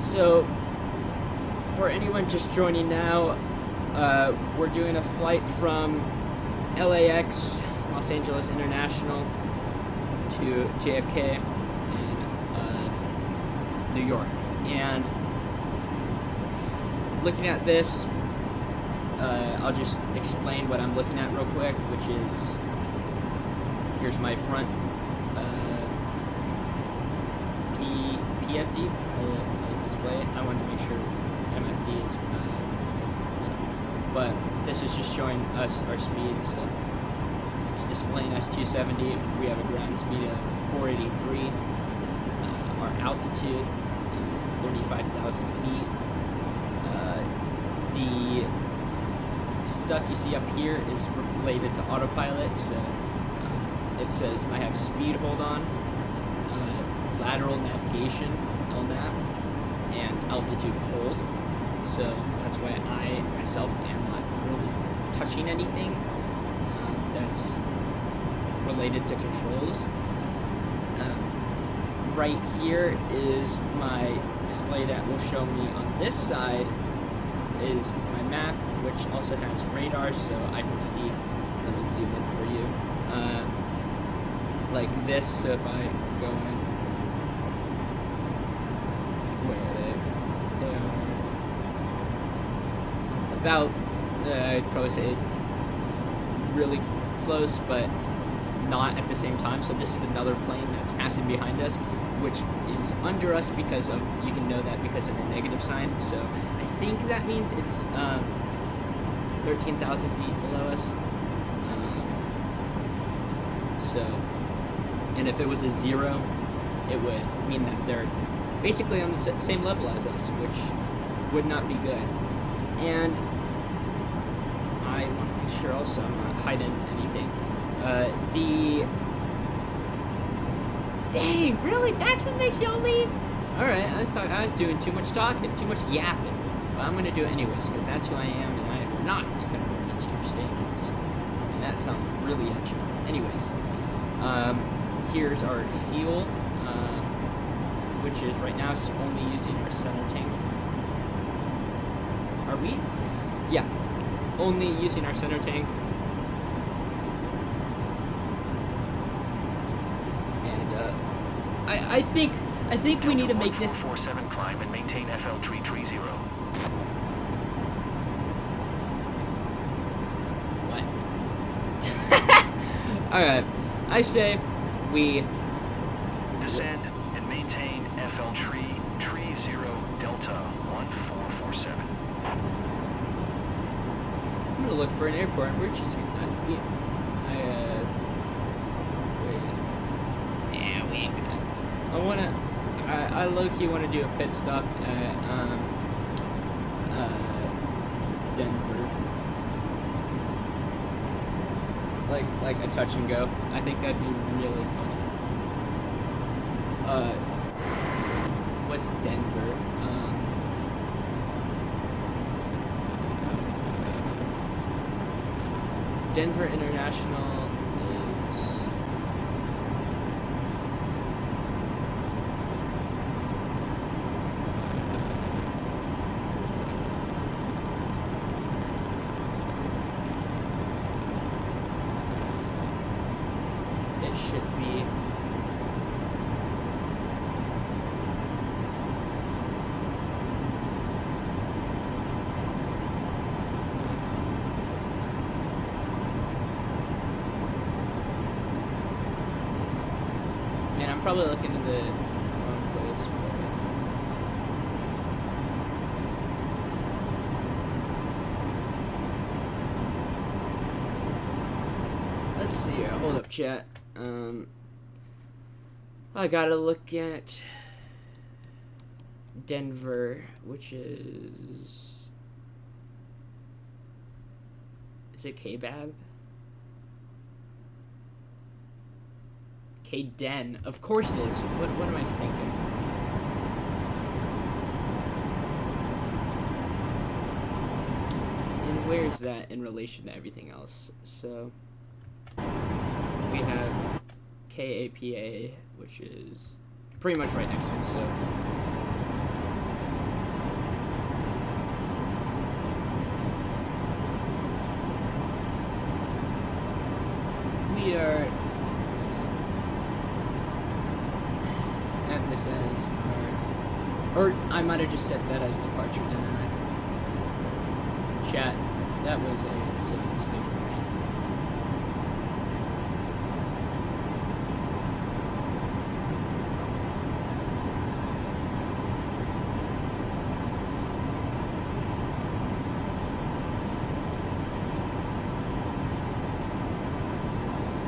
So, for anyone just joining now, we're doing a flight from LAX, Los Angeles International, to JFK in New York. And looking at this, I'll just explain what I'm looking at real quick, which is, here's my front PFD, flight display. I wanted to make sure MFD is, but this is just showing us our speed. So it's displaying us 270. We have a ground speed of 483. Our altitude is 35,000 feet. The stuff you see up here is related to autopilot. So it says I have speed hold on, lateral navigation, LNAV, and altitude hold. So that's why I myself am not really touching anything that's related to controls. Right here is my display that will show me on this side is my map, which also has radar, so I can see. Let me zoom in for you. Like this, so if I go in, where are they? They are about, I'd probably say really close, but not at the same time. So this is another plane that's passing behind us, which is under us because of, you can know that because of the negative sign. So I think that means it's 13,000 feet below us. And if it was a 0, it would mean that they're basically on the same level as us, which would not be good. And I want to make sure also I'm not hiding anything. Dang, really? That's what makes y'all leave? Alright, I was doing too much talking, too much yapping. But I'm gonna do it anyways, because that's who I am, and I am not conforming to your standards. And that sounds really at you. Anyways, here's our fuel, which is right now only using our center tank. Are we? Yeah, only using our center tank. I think we need to make this. 447 climb and maintain FL 330. What? All right, I say we descend and maintain FL 330 Delta 1447. I'm gonna look for an airport. We're just I low-key want to do a pit stop at Denver, like a touch and go. I think that'd be really funny. What's Denver? Denver International is. It should be. Man, I'm probably looking in the wrong place. But let's see here. Hold up, chat. I gotta look at Denver, which is it K-Bab? K-Den. Of course it is. What am I thinking? And where's that in relation to everything else? So we have KAPA, which is pretty much right next to it, so we are at this as our, or I might have just set that as departure, didn't I? Chat, that was a silly mistake for me.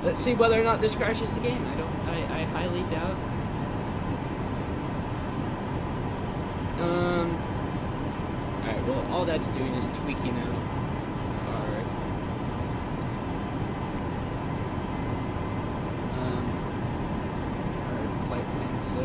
Let's see whether or not this crashes the game. I highly doubt. Alright, well, all that's doing is tweaking out our flight plan, so.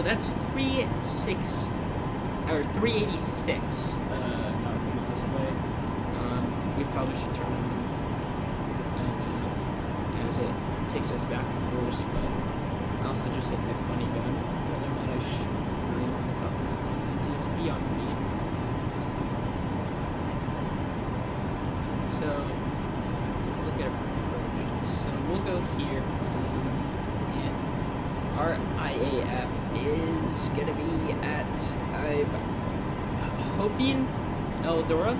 So that's 386 nautical miles away. We probably should turn on as it takes us back on course, but I also just hit my funny bone. Whether or not I scream at the top of my lungs is beyond me. So let's look at approaches. So we'll go here, and our IAF is gonna be at, I'm hoping, Eldora.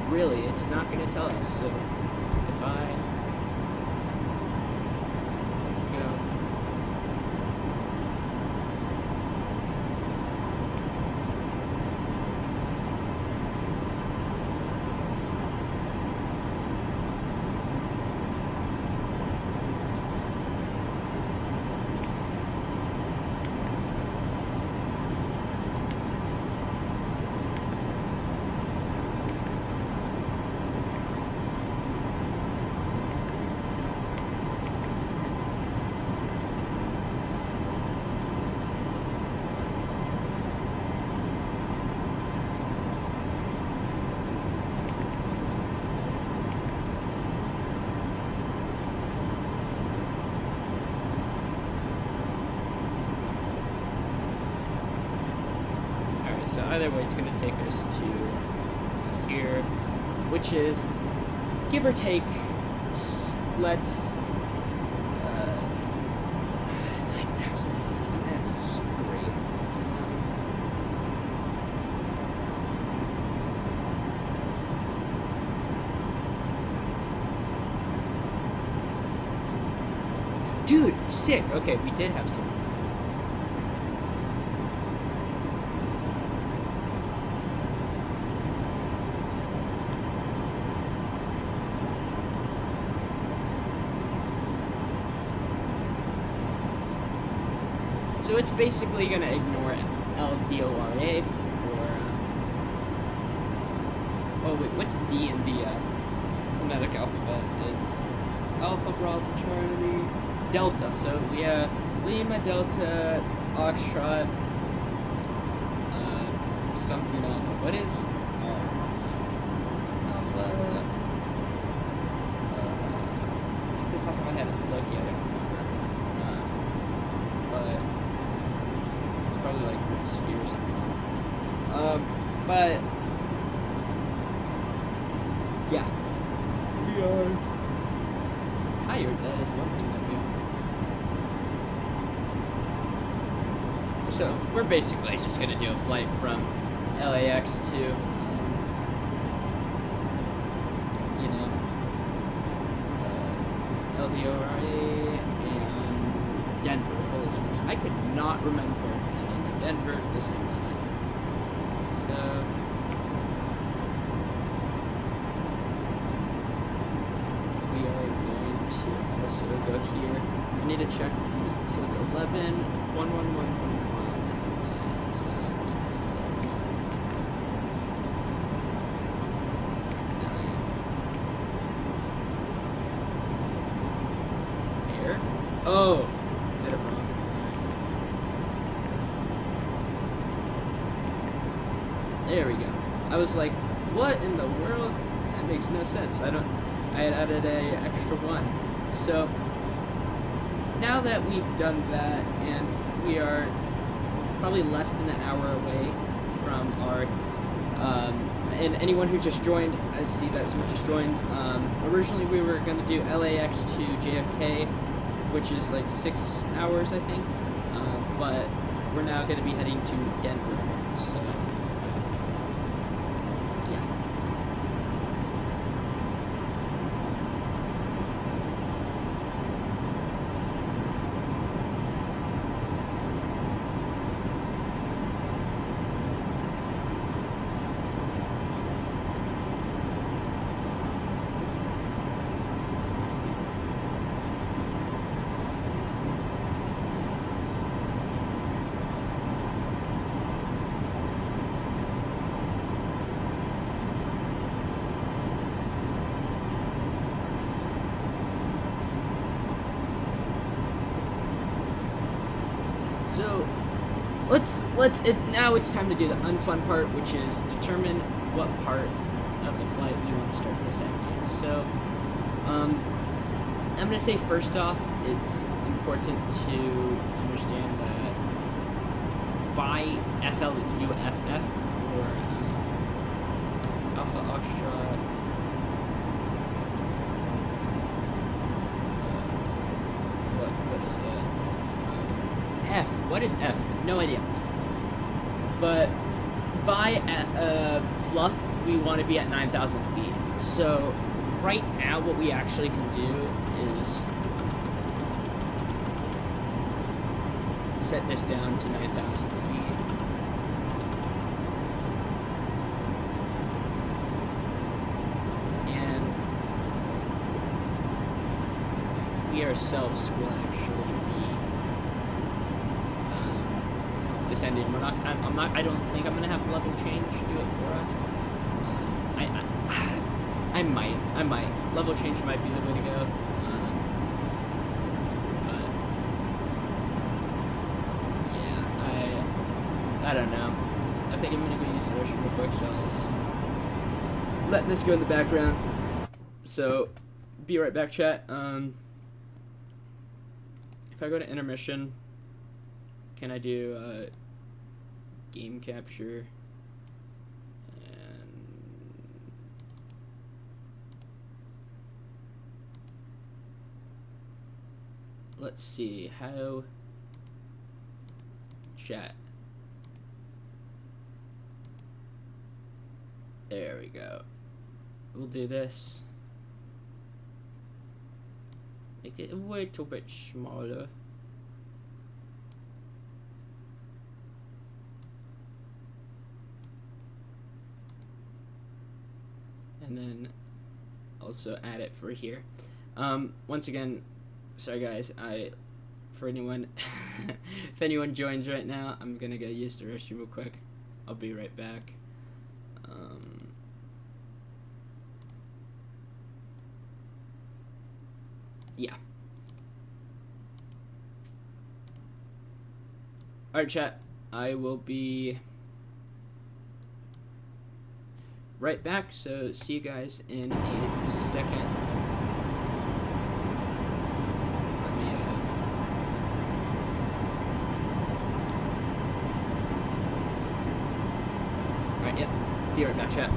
Really, it's not going to tell us, so if let's go. So either way, it's going to take us to here, which is, give or take, let's, 9,000 feet. That's great. Dude, sick. Okay, we did have some. So it's basically going to ignore LDORA, or, oh wait, what's D in the phonetic alphabet? It's Alpha, Bravo, Charlie, Delta. So we have Lima, Delta, Oxtrot, something Alpha. What is R? Alpha, off the top of my head, look, yeah, I don't remember. But probably like whiskey or something. But yeah, we are tired. That is one thing that we are. So we're basically just gonna do a flight from LAX to, you know, LDORA and Denver. Holy smokes, I could not remember Denver the same way. So we are going to also go here. I need to check the, so it's 11-11111. So air. Oh, did it wrong. There we go. I was like, what in the world? That makes no sense. I had added a extra one. So now that we've done that, and we are probably less than an hour away from our, and anyone who just joined, I see that someone just joined. Originally we were going to do LAX to JFK, which is like 6 hours, I think. But we're now going to be heading to Denver. So So now it's time to do the unfun part, which is determine what part of the flight we want to start descending. So, I'm gonna say first off, it's important to understand that by FLUFF, or Alpha Oxtra, what is that? F. What is F? No idea. But by fluff, we want to be at 9,000 feet. So right now, what we actually can do is set this down to 9,000 feet. And we ourselves will actually be descending. We're not. I'm not. I don't think I'm gonna have level change do it for us. I might. Level change might be the way to go. But yeah, I don't know. I think I'm gonna go use the restroom real quick, so I'll let this go in the background. So be right back, chat. If I go to intermission, can I do game capture? And let's see how chat. There we go. We'll do this. Make it a little bit smaller. And then also add it for here. Once again, sorry guys, for anyone if anyone joins right now, I'm gonna go use the restroom real quick. I'll be right back. Yeah. Alright chat, I will be right back, so see you guys in a second. Let me alright, yep, be right back, chat.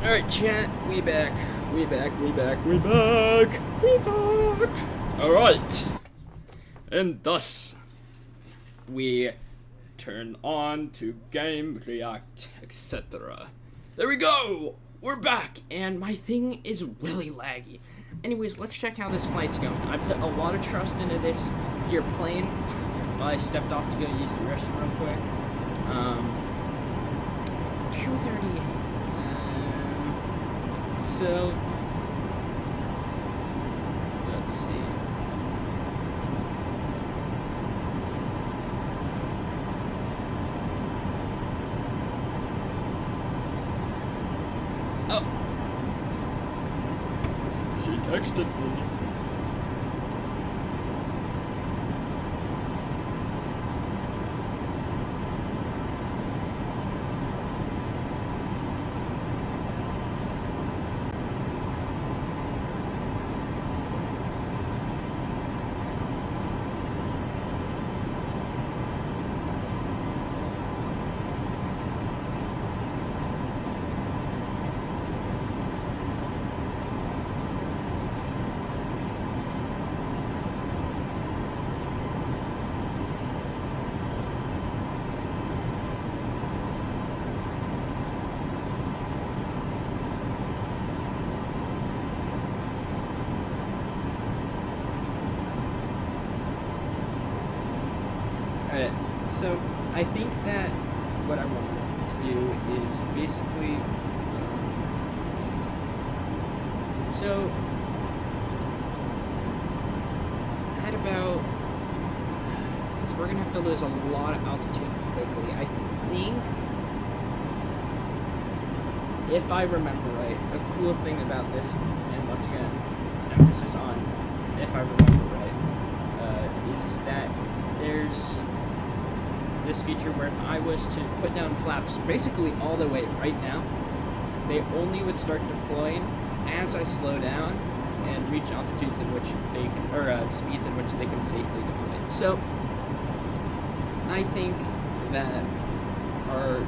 Alright, chat, we back. We back. Alright. And thus, we turn on to game, react, etc. There we go! We're back! And my thing is really laggy. Anyways, let's check how this flight's going. I put a lot of trust into this here plane. While I stepped off to go use the restroom real quick. 2:38. So, let's see. Oh! She texted me. Alright, so I think that what I want to do is basically, so at about, because we're going to have to lose a lot of altitude quickly, I think, if I remember right, a cool thing about this, and once again, emphasis on if I remember right, is that there's this feature where if I was to put down flaps basically all the way right now, they only would start deploying as I slow down and reach altitudes in which they can, or speeds in which they can safely deploy. So I think that our,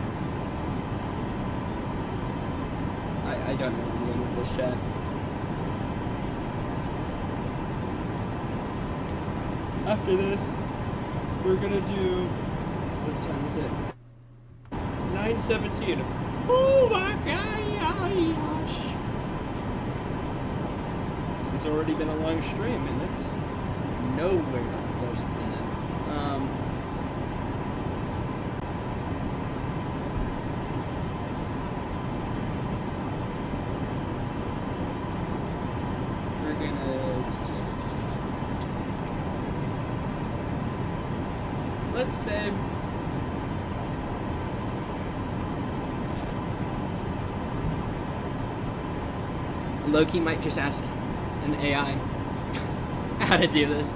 I don't know where I'm going with this chat. After this, we're gonna do, what time is it? 9:17. Oh my gosh! This has already been a long stream, and it's nowhere close to that. We're gonna, let's say, Loki might just ask an AI how to do this.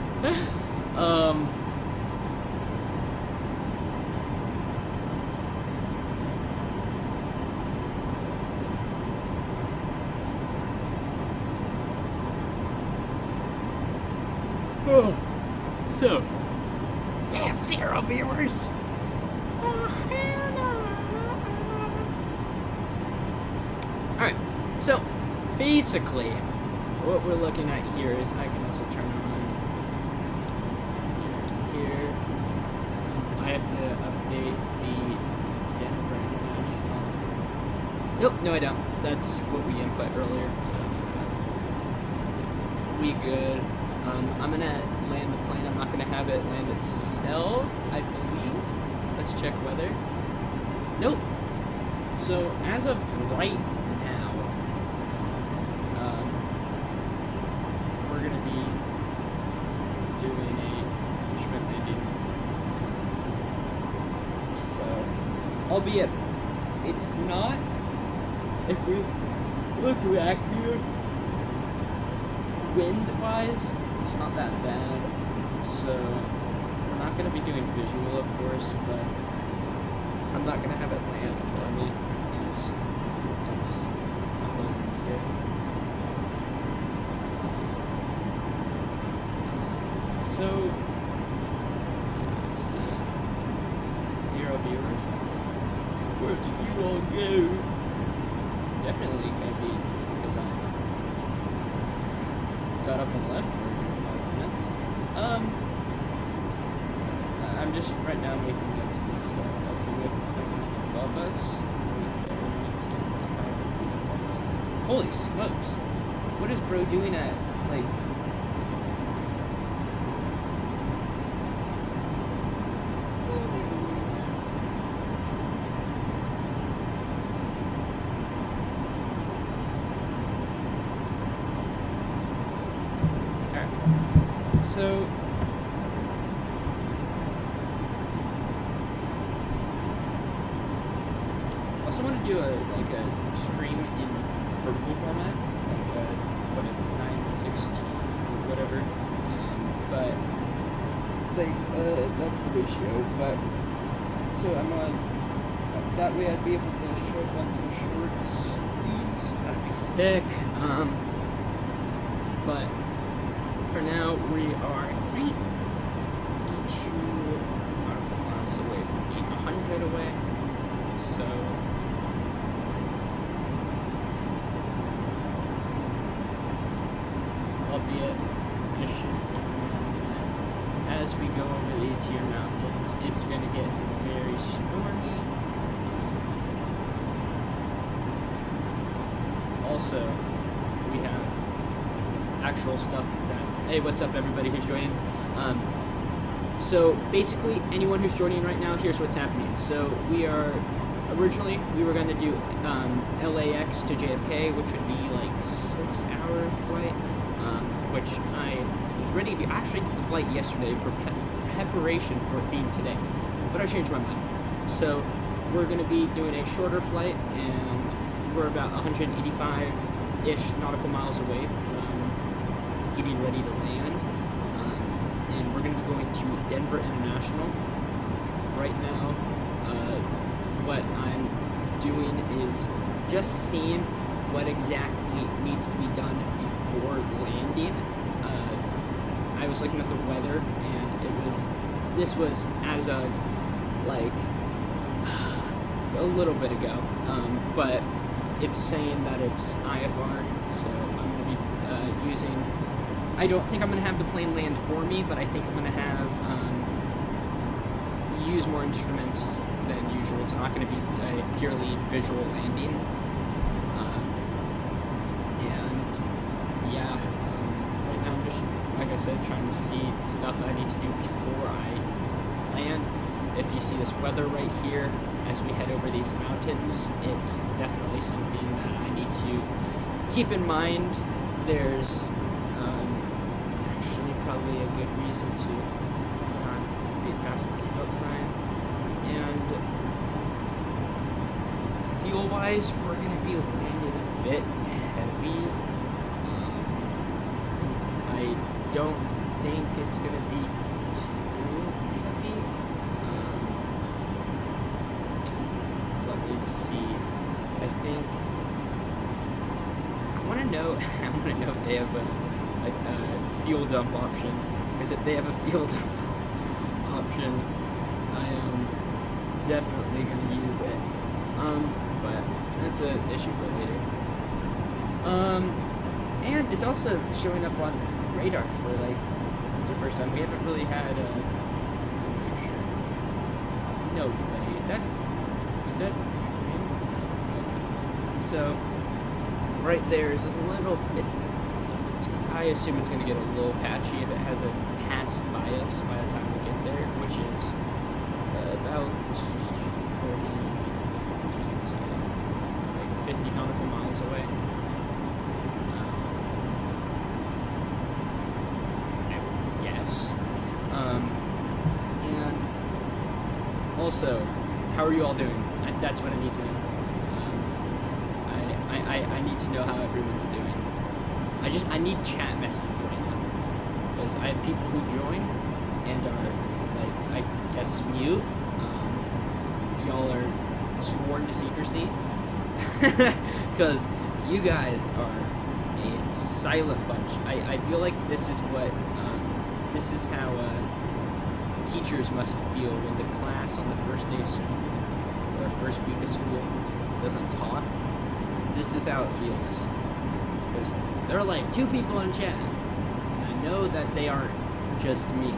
Oh, so, damn, 0 viewers. Alright, so basically, what we're looking at here is, I can also turn on here. I have to update the Denver International. Nope, no I don't. That's what we input earlier. So. We good. I'm gonna land the plane. I'm not gonna have it land itself, I believe. Let's check weather. Nope. So as of right now, we're gonna be doing a instrument landing. So, albeit it's not. If we look back here, wind-wise, it's not that bad, so we're not going to be doing visual, of course, but I'm not going to have it land for me, as it's not really needed. So, let's see, 0 viewers, where did you all go? definitely can't be because I got up and left for 5 minutes. I'm just right now making notes of this stuff. Also, we have a plane above us. Right there, 19,000 feet above us. Holy smokes! What is bro doing at, like... So, I also want to do a stream in vertical format, like what is it, 9:16 or whatever. But that's the ratio. But so I'm on. That way I'd be able to show up on some shorts feeds. That'd be sick. But. For now, we are 92 nautical miles away from being 100 away. So, albeit, I should keep in mind that as we go over these here mountains, it's going to get very stormy. Also, we have actual stuff that... Hey, what's up, everybody who's joining? So basically, anyone who's joining right now, here's what's happening. So we were going to do LAX to JFK, which would be like 6-hour flight, which I was ready to actually did the flight yesterday in preparation for it being today, but I changed my mind. So we're going to be doing a shorter flight, and we're about 185-ish nautical miles away from getting ready to land, and we're going to be going to Denver International. Right now, what I'm doing is just seeing what exactly needs to be done before landing. I was looking at the weather, and this was as of like a little bit ago, but it's saying that it's IFR, so I'm going to be using... I don't think I'm going to have the plane land for me, but I think I'm going to have use more instruments than usual. It's not going to be a purely visual landing. And yeah, right now I'm just, like I said, trying to see stuff that I need to do before I land. If you see this weather right here, as we head over these mountains, it's definitely something that I need to keep in mind. There's probably a good reason to put on the fasten seatbelt sign. And fuel-wise, we're going to be landing a bit heavy. I don't think it's going to be too heavy. Let me see. I think I want to know if they have a fuel dump option, because if they have a fuel dump option, I am definitely going to use it, but that's an issue for later. And it's also showing up on radar for like the first time. We haven't really had no way, is that so right there is a little, I assume it's going to get a little patchy if it hasn't passed by us by the time we get there, which is about 50 nautical miles away. I would guess. And also, how are you all doing? That's what I need to know. I need to know how everyone's doing. I need chat messages right now, because I have people who join and are, like, I guess mute. Y'all are sworn to secrecy, because you guys are a silent bunch. I feel like this is how teachers must feel when the class on the first day of school, or first week of school, doesn't talk. this is how it feels. Because there are like 2 people in chat, and I know that they aren't just me.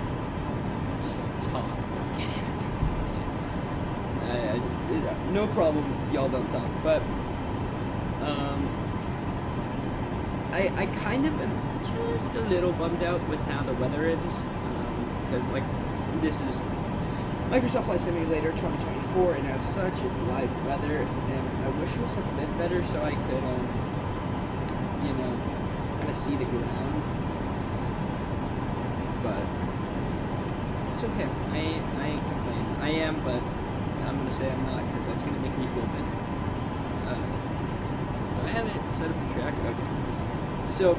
So talk. No problem if y'all don't talk, but I kind of am just a little bummed out with how the weather is, because like this is Microsoft Flight Simulator 2024, and as such it's live weather, and I wish it was a bit better so I could you know, kind of see the ground, but it's okay. I ain't complaining. I am, but I'm gonna say I'm not, because that's gonna make me feel better. Do I have it set up a track? Okay. So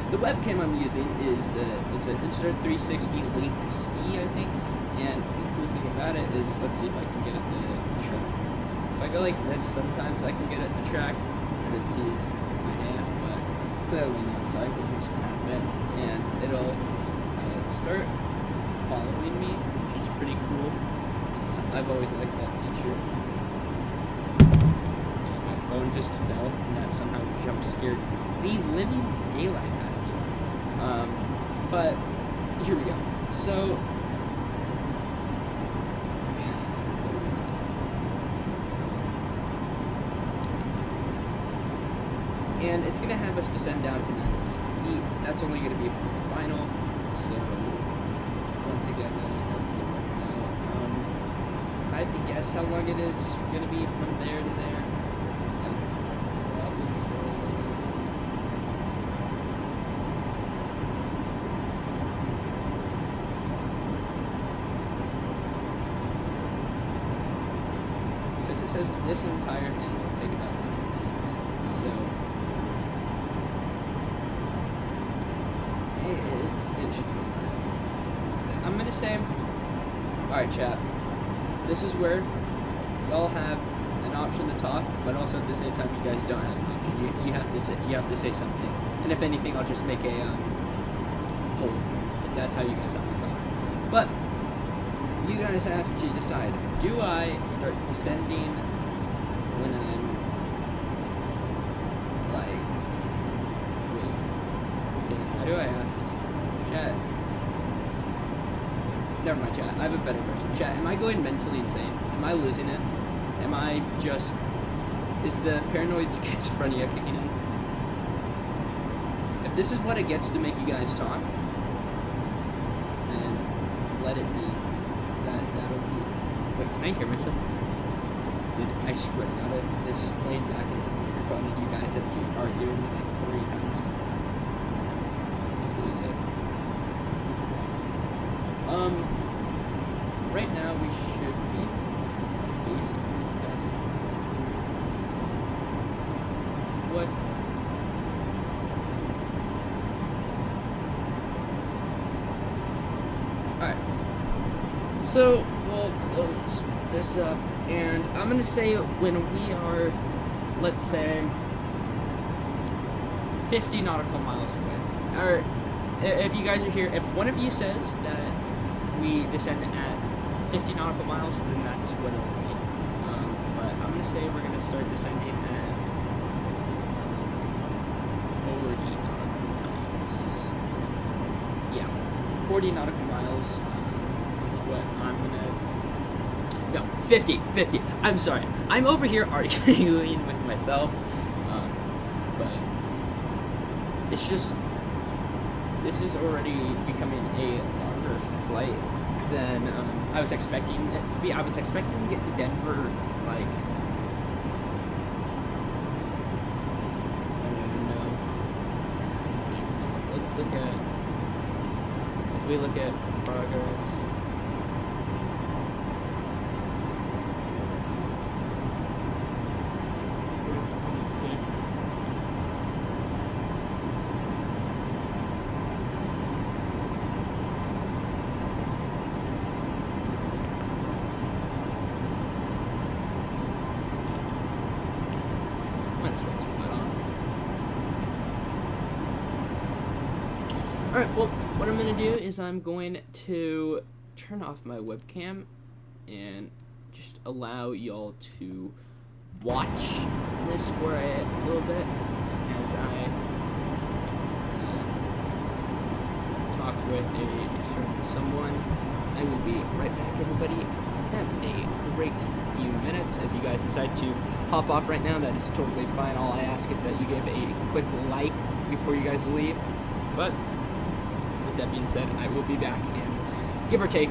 the webcam I'm using is it's an Insta360 Link C, I think. And the cool thing about it is, let's see if I can get at the track. If I go like this, sometimes I can get at the track and it sees my hand, but clearly not. So I can just tap it and it'll start following me, which is pretty cool. I've always liked that feature. And my phone just fell, and that somehow jump scared the living daylight out of me. But here we go. So and it's gonna have us descend down to 9,000 feet. That's only gonna be for the final. So once again, I had to guess how long it is going to be from there to there. I'd probably say... because it says this entire thing will take about 10 minutes. So... it should be fine. I'm going to say... Alright, chat. This is where y'all have an option to talk, but also at the same time you guys don't have an option. You have to say something. And if anything, I'll just make a poll. If that's how you guys have to talk. But you guys have to decide. Do I start descending when I'm like, wait, how do I ask this? Chat. Never mind, chat. I have a better question. Chat, am I going mentally insane? Am I losing it? Am I just... Is the paranoid schizophrenia kicking in? If this is what it gets to make you guys talk, then let it be. That'll be... Wait, can I hear myself? Dude, I swear to God, if this is playing back into the microphone and you guys are hearing me like 3 times, lose it. Right now we should be basically passing. What? Alright. So, we'll close this up, and I'm gonna say when we are, let's say, 50 nautical miles away. Or, if you guys are here, if one of you says that we descend at 50 nautical miles, then that's what it will be. But I'm going to say we're going to start descending at 40 nautical miles. Yeah, 40 nautical miles is what I'm going to... No, 50. I'm sorry. I'm over here arguing with myself. But it's just... This is already becoming a longer flight than I was expecting it to be. I was expecting to get to Denver, like, I don't even know. Let's look at, if we look at progress, Alright, well, what I'm going to do is I'm going to turn off my webcam and just allow y'all to watch this for a little bit as I talk with a certain someone. I will be right back, everybody. Have a great few minutes. If you guys decide to hop off right now, that is totally fine. All I ask is that you give a quick like before you guys leave. But with that being said, I will be back in, give or take,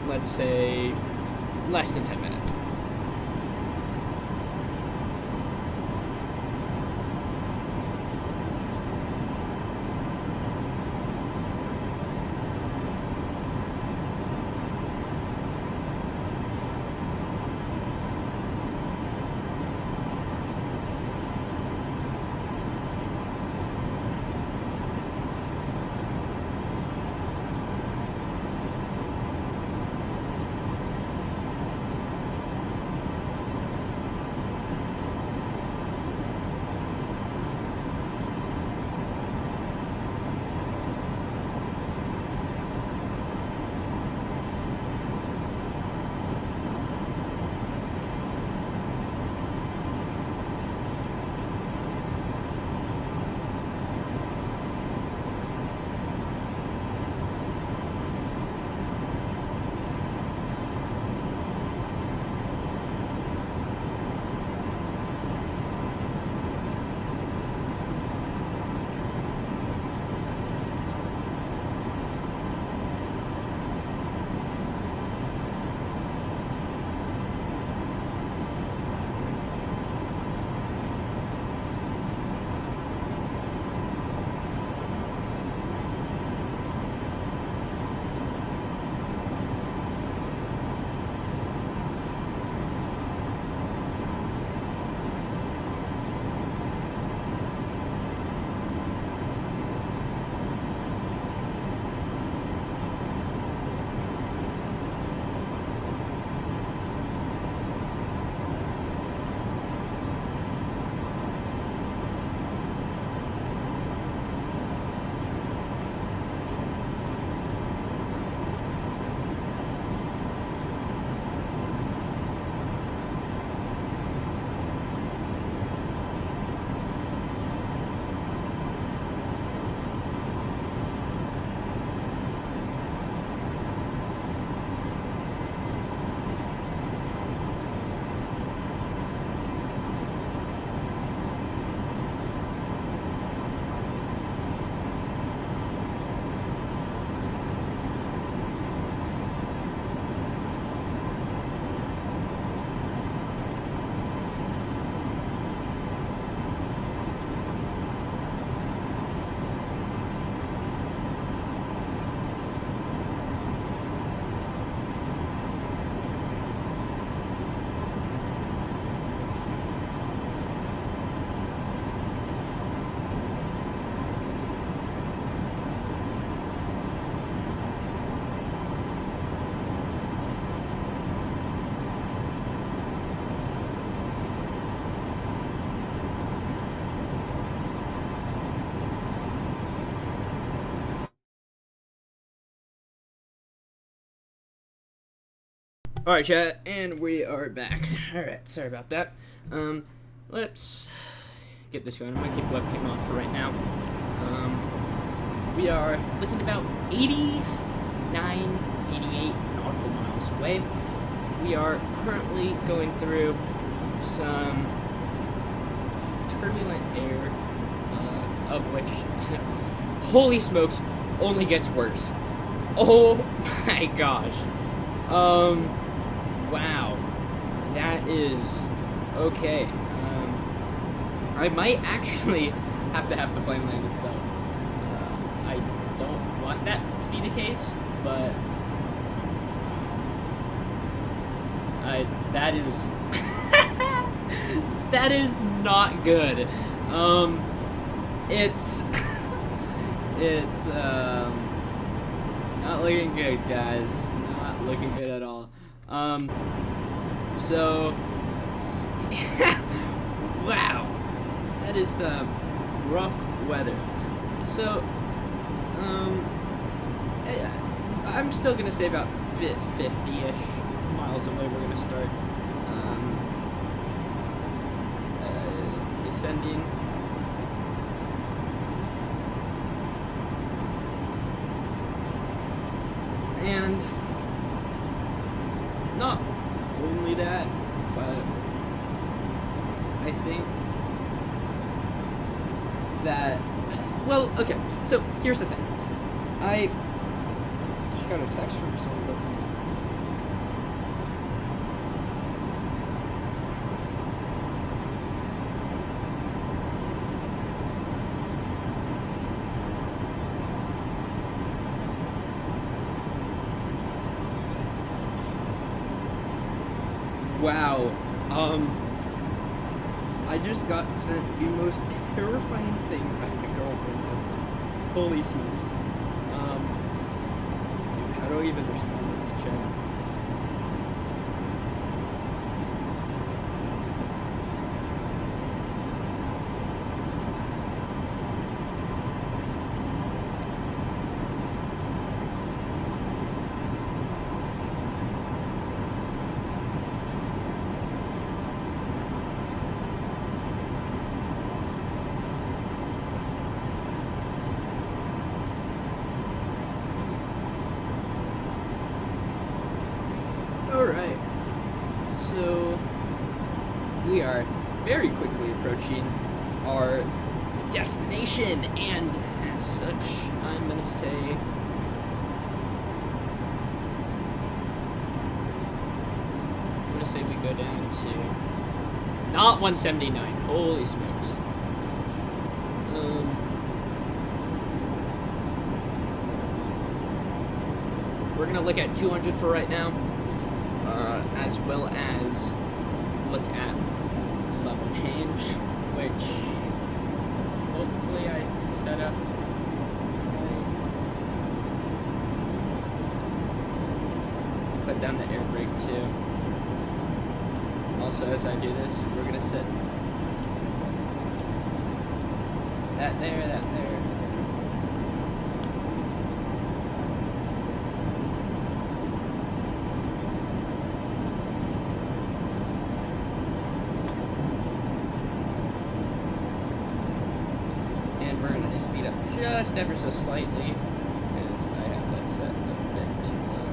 let's say, less than 10 minutes. Alright, chat, and we are back. Alright, sorry about that. Let's get this going. I'm gonna keep the webcam off for right now. We are looking about 89, 88 nautical miles away. We are currently going through some turbulent air, of which, holy smokes, only gets worse. Oh my gosh. Wow, that is okay. I might actually have to have the plane land itself. I don't want that to be the case, but that is that is not good. It's not looking good, guys. Not looking good at all. So wow, that is rough weather. So I'm still gonna say about 50-ish miles away. We're gonna start descending. And not only that, but I think that, well, okay, so here's the thing. I just got a text from somebody. Wow, I just got sent the most terrifying thing by my girlfriend ever. Holy smokes. Dude, how do I even respond to that chat? Alright, so we are very quickly approaching our destination, and as such, I'm gonna say we go down to not 179. Holy smokes. We're gonna look at 200 for right now. As well as look at level change, which hopefully I set up right. Put down the air brake too. Also, as I do this, we're gonna set that there, that there. Speed up just ever so slightly because I have that set a bit too low.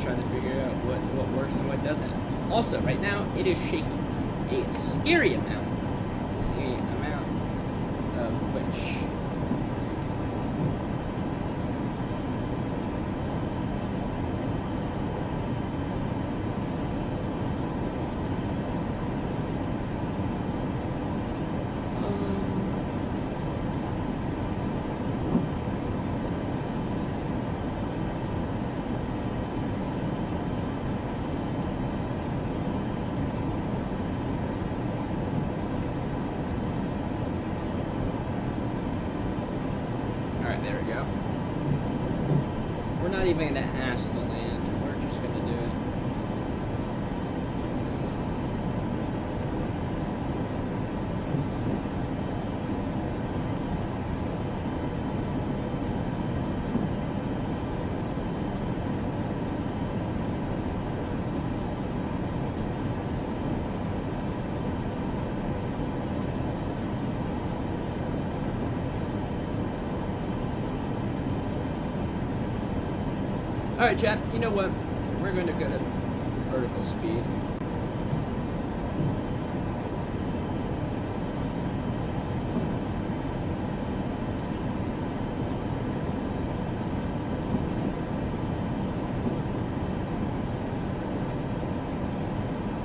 Trying to figure out what works and what doesn't. Also, right now, it is shaking a scary amount. The amount of which there we go. We're not even going to ask to land. We're just going to do it. Alright, chat, you know what? We're going to go to vertical speed.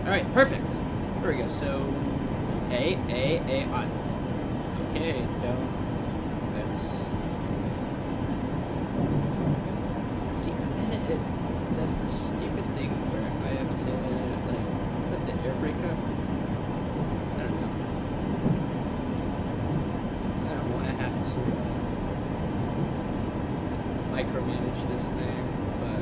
Alright, perfect. There we go. So, A, I. Okay, don't. That's. It does this stupid thing where I have to, like, put the air brake up. I don't know. I don't want to have to micromanage this thing, but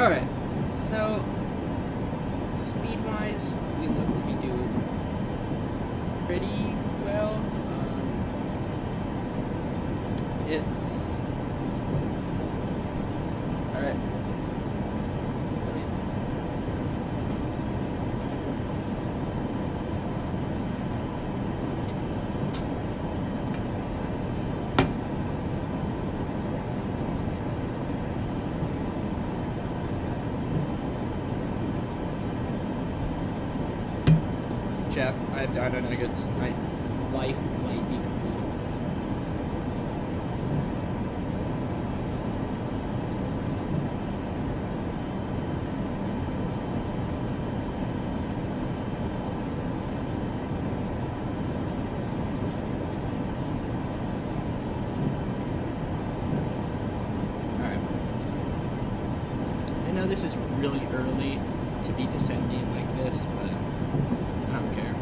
alright, so speed-wise, we look to be doing pretty well. It's alright. Chap, I have Dino Nuggets. My life might be complete. Alright. I know this is really early to be descending like this, but I don't care.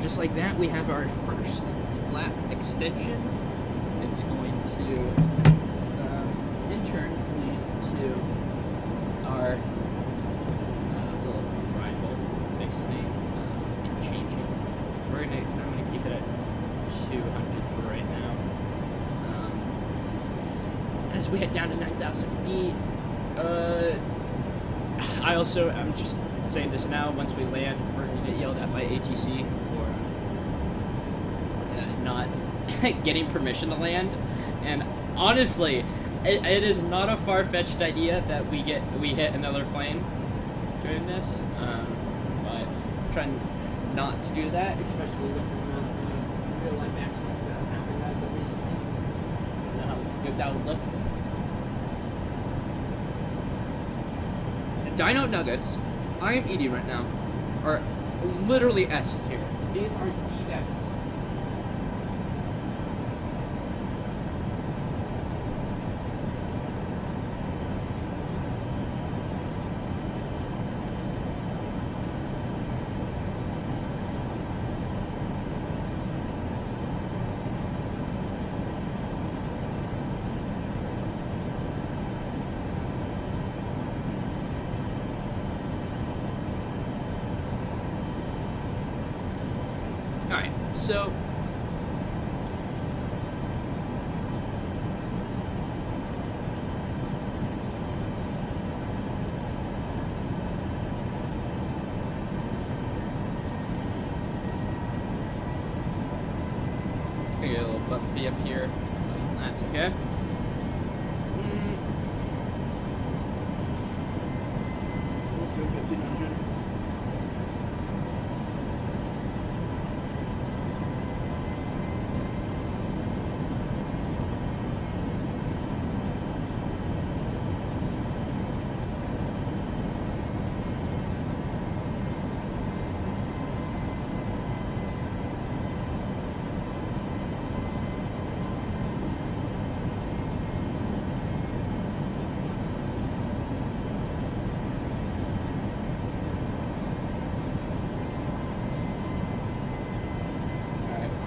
Just like that, we have our first flap extension. It's going to, in turn, lead to our little arrival fix thing changing. I'm gonna keep it at 200 for right now. As we head down to 9,000 feet, I'm just saying this now. Once we land, we're gonna get yelled at by ATC for not getting permission to land. And honestly, it is not a far-fetched idea that we hit another plane during this. But I'm trying not to do that, especially with the real-life accidents that have happened as of recently. I don't know how good that would look. Dino Nuggets I am eating right now are literally S tier. These are D-Dex. Alright, so get a little bumpy up here. That's okay. Let's go 1500.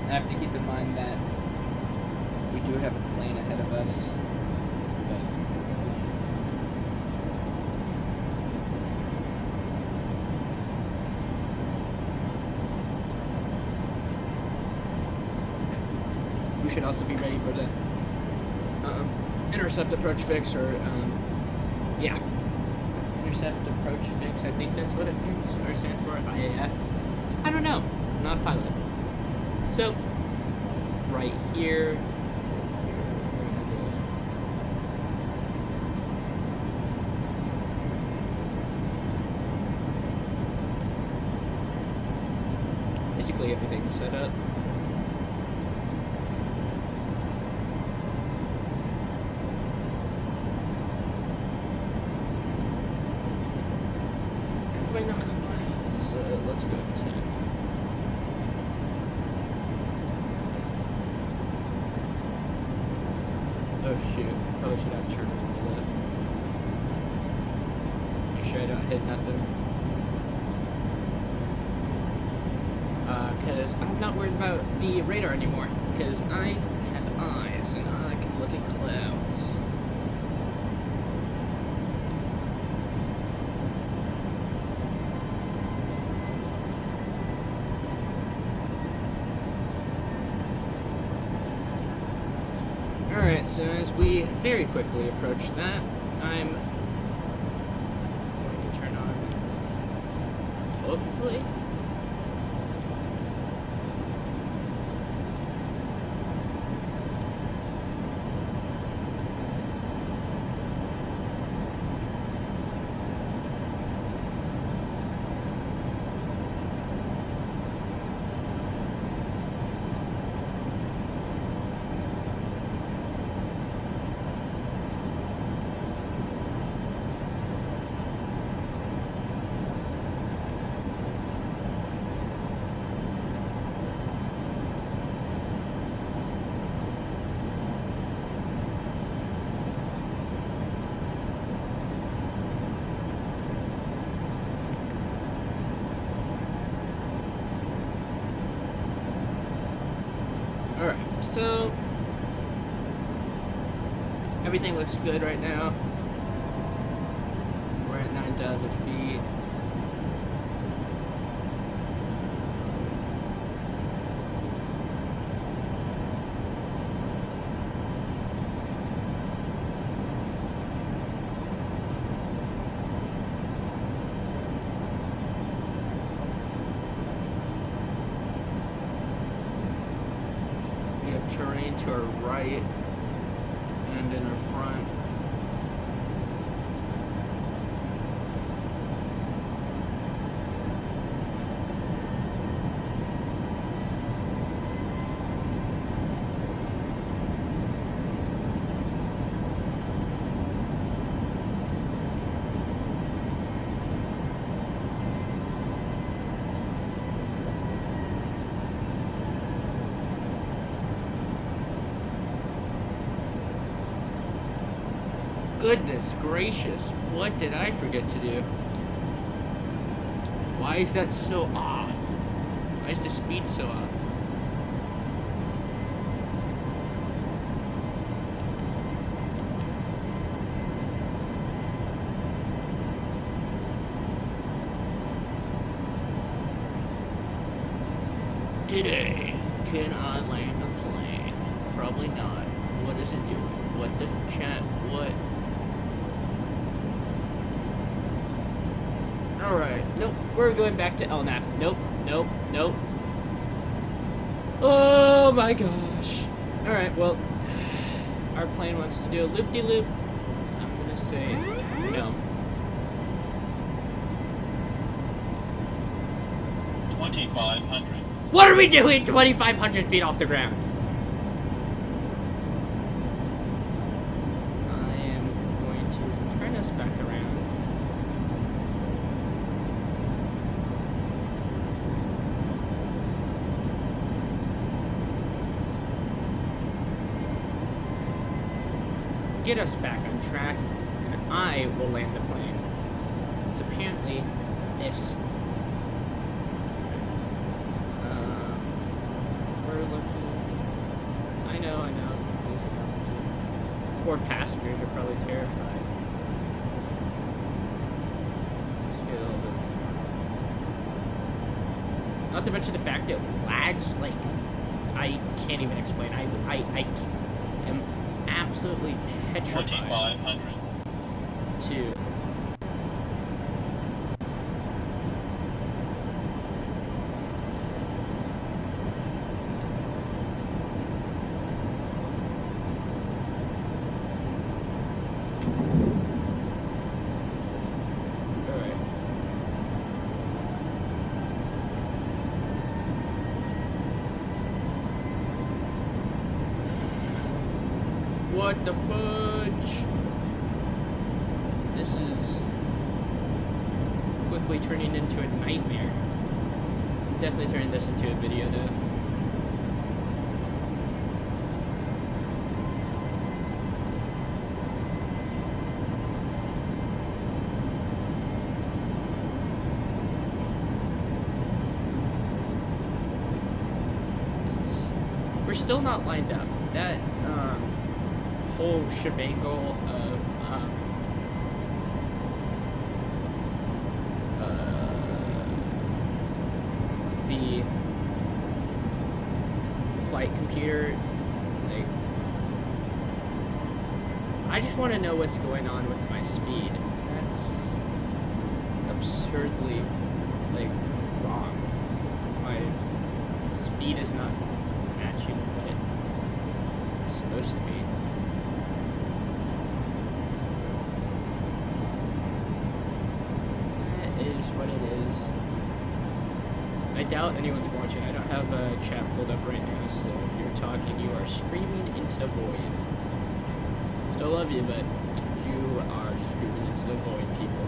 I have to keep in mind that we do have a plane ahead of us. We should also be ready for the intercept approach fix, or yeah, intercept approach fix. I think that's what it means, or stands for, IAF. I don't know. I'm not a pilot. So, right here, basically everything's set up. So let's go 10. Oh shoot, probably should have turned over that. Make sure I don't hit nothing. Cause I'm not worried about the radar anymore, because I have eyes and I can look at clouds. Alright, so as we very quickly approach that, I'm going to turn on, hopefully, alright, so everything looks good right now. We're at 9,000 feet. We have terrain to our right and in our front. Goodness gracious, what did I forget to do? Why is that so off? Why is the speed so off? Today, can I land a plane? Probably not. What is it doing? What the chat? What? Alright, nope, we're going back to LNAF. Nope, nope, nope. Oh my gosh. Alright, well, our plane wants to do a loop-de-loop. I'm gonna say no. 2,500. What are we doing 2,500 feet off the ground? I am going to turn us back around. Get us back on track, and I will land the plane. Since apparently this we're looking. I know. Losing altitude. Poor passengers are probably terrified. Let's get a little bit more. Not to mention the fact that lags, like, I can't even explain. I am absolutely petrified 2,500. to. What the fudge? This is quickly turning into a nightmare. I'm definitely turning this into a video though. We're still not lined up. That whole shebangle of the flight computer, like, I just want to know what's going on with my speed. That's absurdly, like, wrong. My speed is not matching what it's supposed to be. Is what it is. I doubt anyone's watching. I don't have a chat pulled up right now, so if you're talking, you are screaming into the void. Still love you, but you are screaming into the void, people.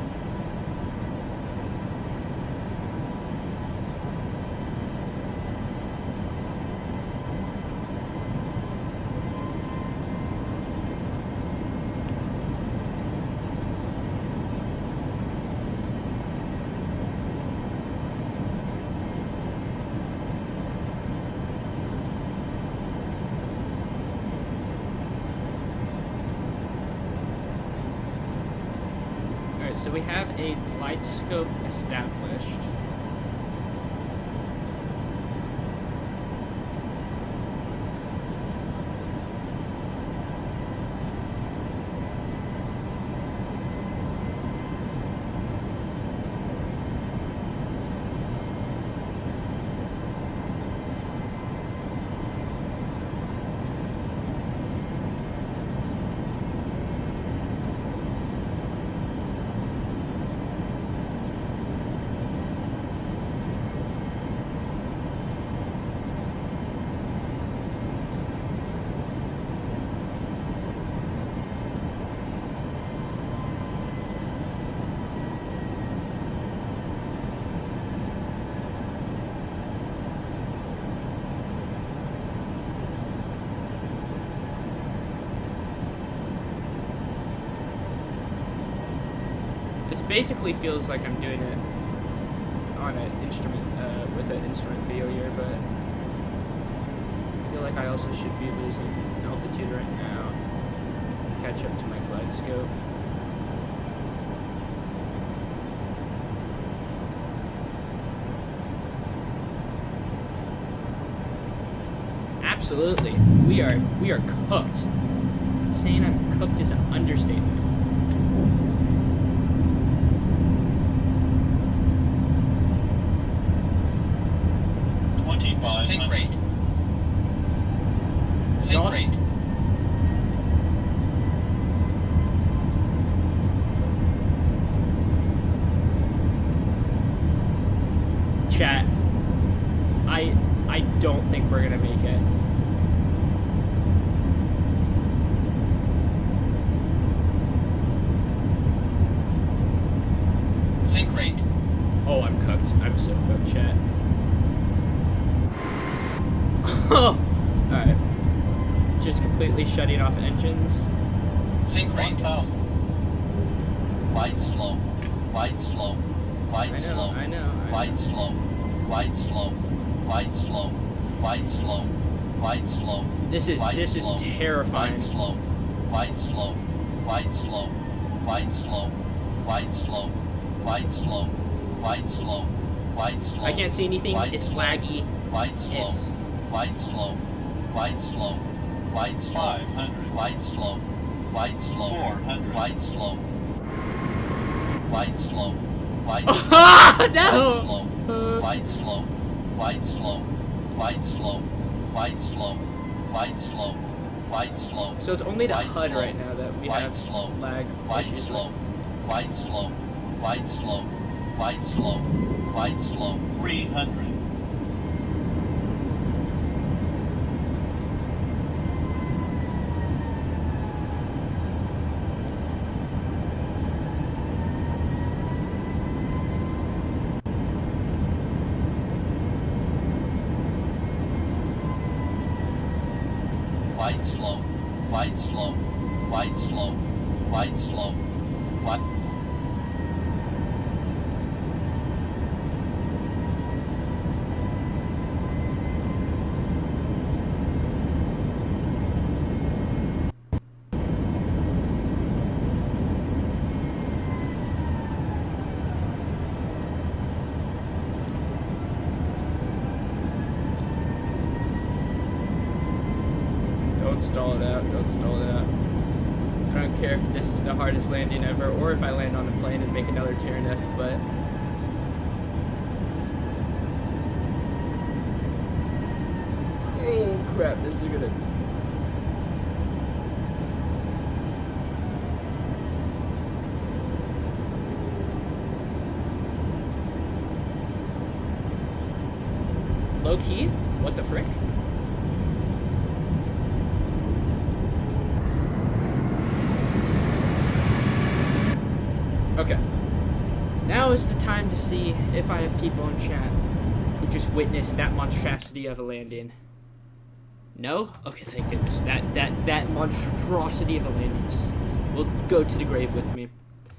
So we have a glide scope established. Basically feels like I'm doing it on an instrument with an instrument failure, but I feel like I also should be losing altitude right now to catch up to my glide scope. Absolutely, we are cooked. Saying I'm cooked is an understatement. Sync rate Sink Y'all- rate. Chat. I don't think we're gonna make it. Sink rate. Oh, I'm cooked. I'm so cooked, chat. Alright. Just completely shutting off engines. Sink rate. 1,000. Glide slow. Glide slow. Glide slow. I know. Glide slow. Glide slow. Glide slow. Glide slow. Glide slow. This is terrifying. Glide slow. Glide slow. Glide slow. Glide slow. Glide slow. Glide slow. Glide slow. Glide slow. I can't see anything. It's laggy. Glide slow. It's Glide slow. Glide slow. Glide slow. 500. Glide slow. Glide slow. 400. Glide slow. Glide slow. Glide slow. no. Glide slow. Glide slow. Glide slow. Glide slow. Glide slow. Glide slow. So it's only the Glide HUD slow. right now that we Glide have slow. lag Glide issues slow. with. Glide slow. Glide slow. Glide slow. Glide slow. 300. Glide slow. Glide slow. Glide slow. Glide slow. Glide. Don't stall it out. Don't stall it out. I don't care if this is the hardest landing ever, or if I land on a plane and make another Terran F, but oh crap, this is gonna. Low key? What the frick? Okay. Now is the time to see if I have people in chat who just witnessed that monstrosity of a landing. No? Okay, thank goodness. That monstrosity of a landing will go to the grave with me.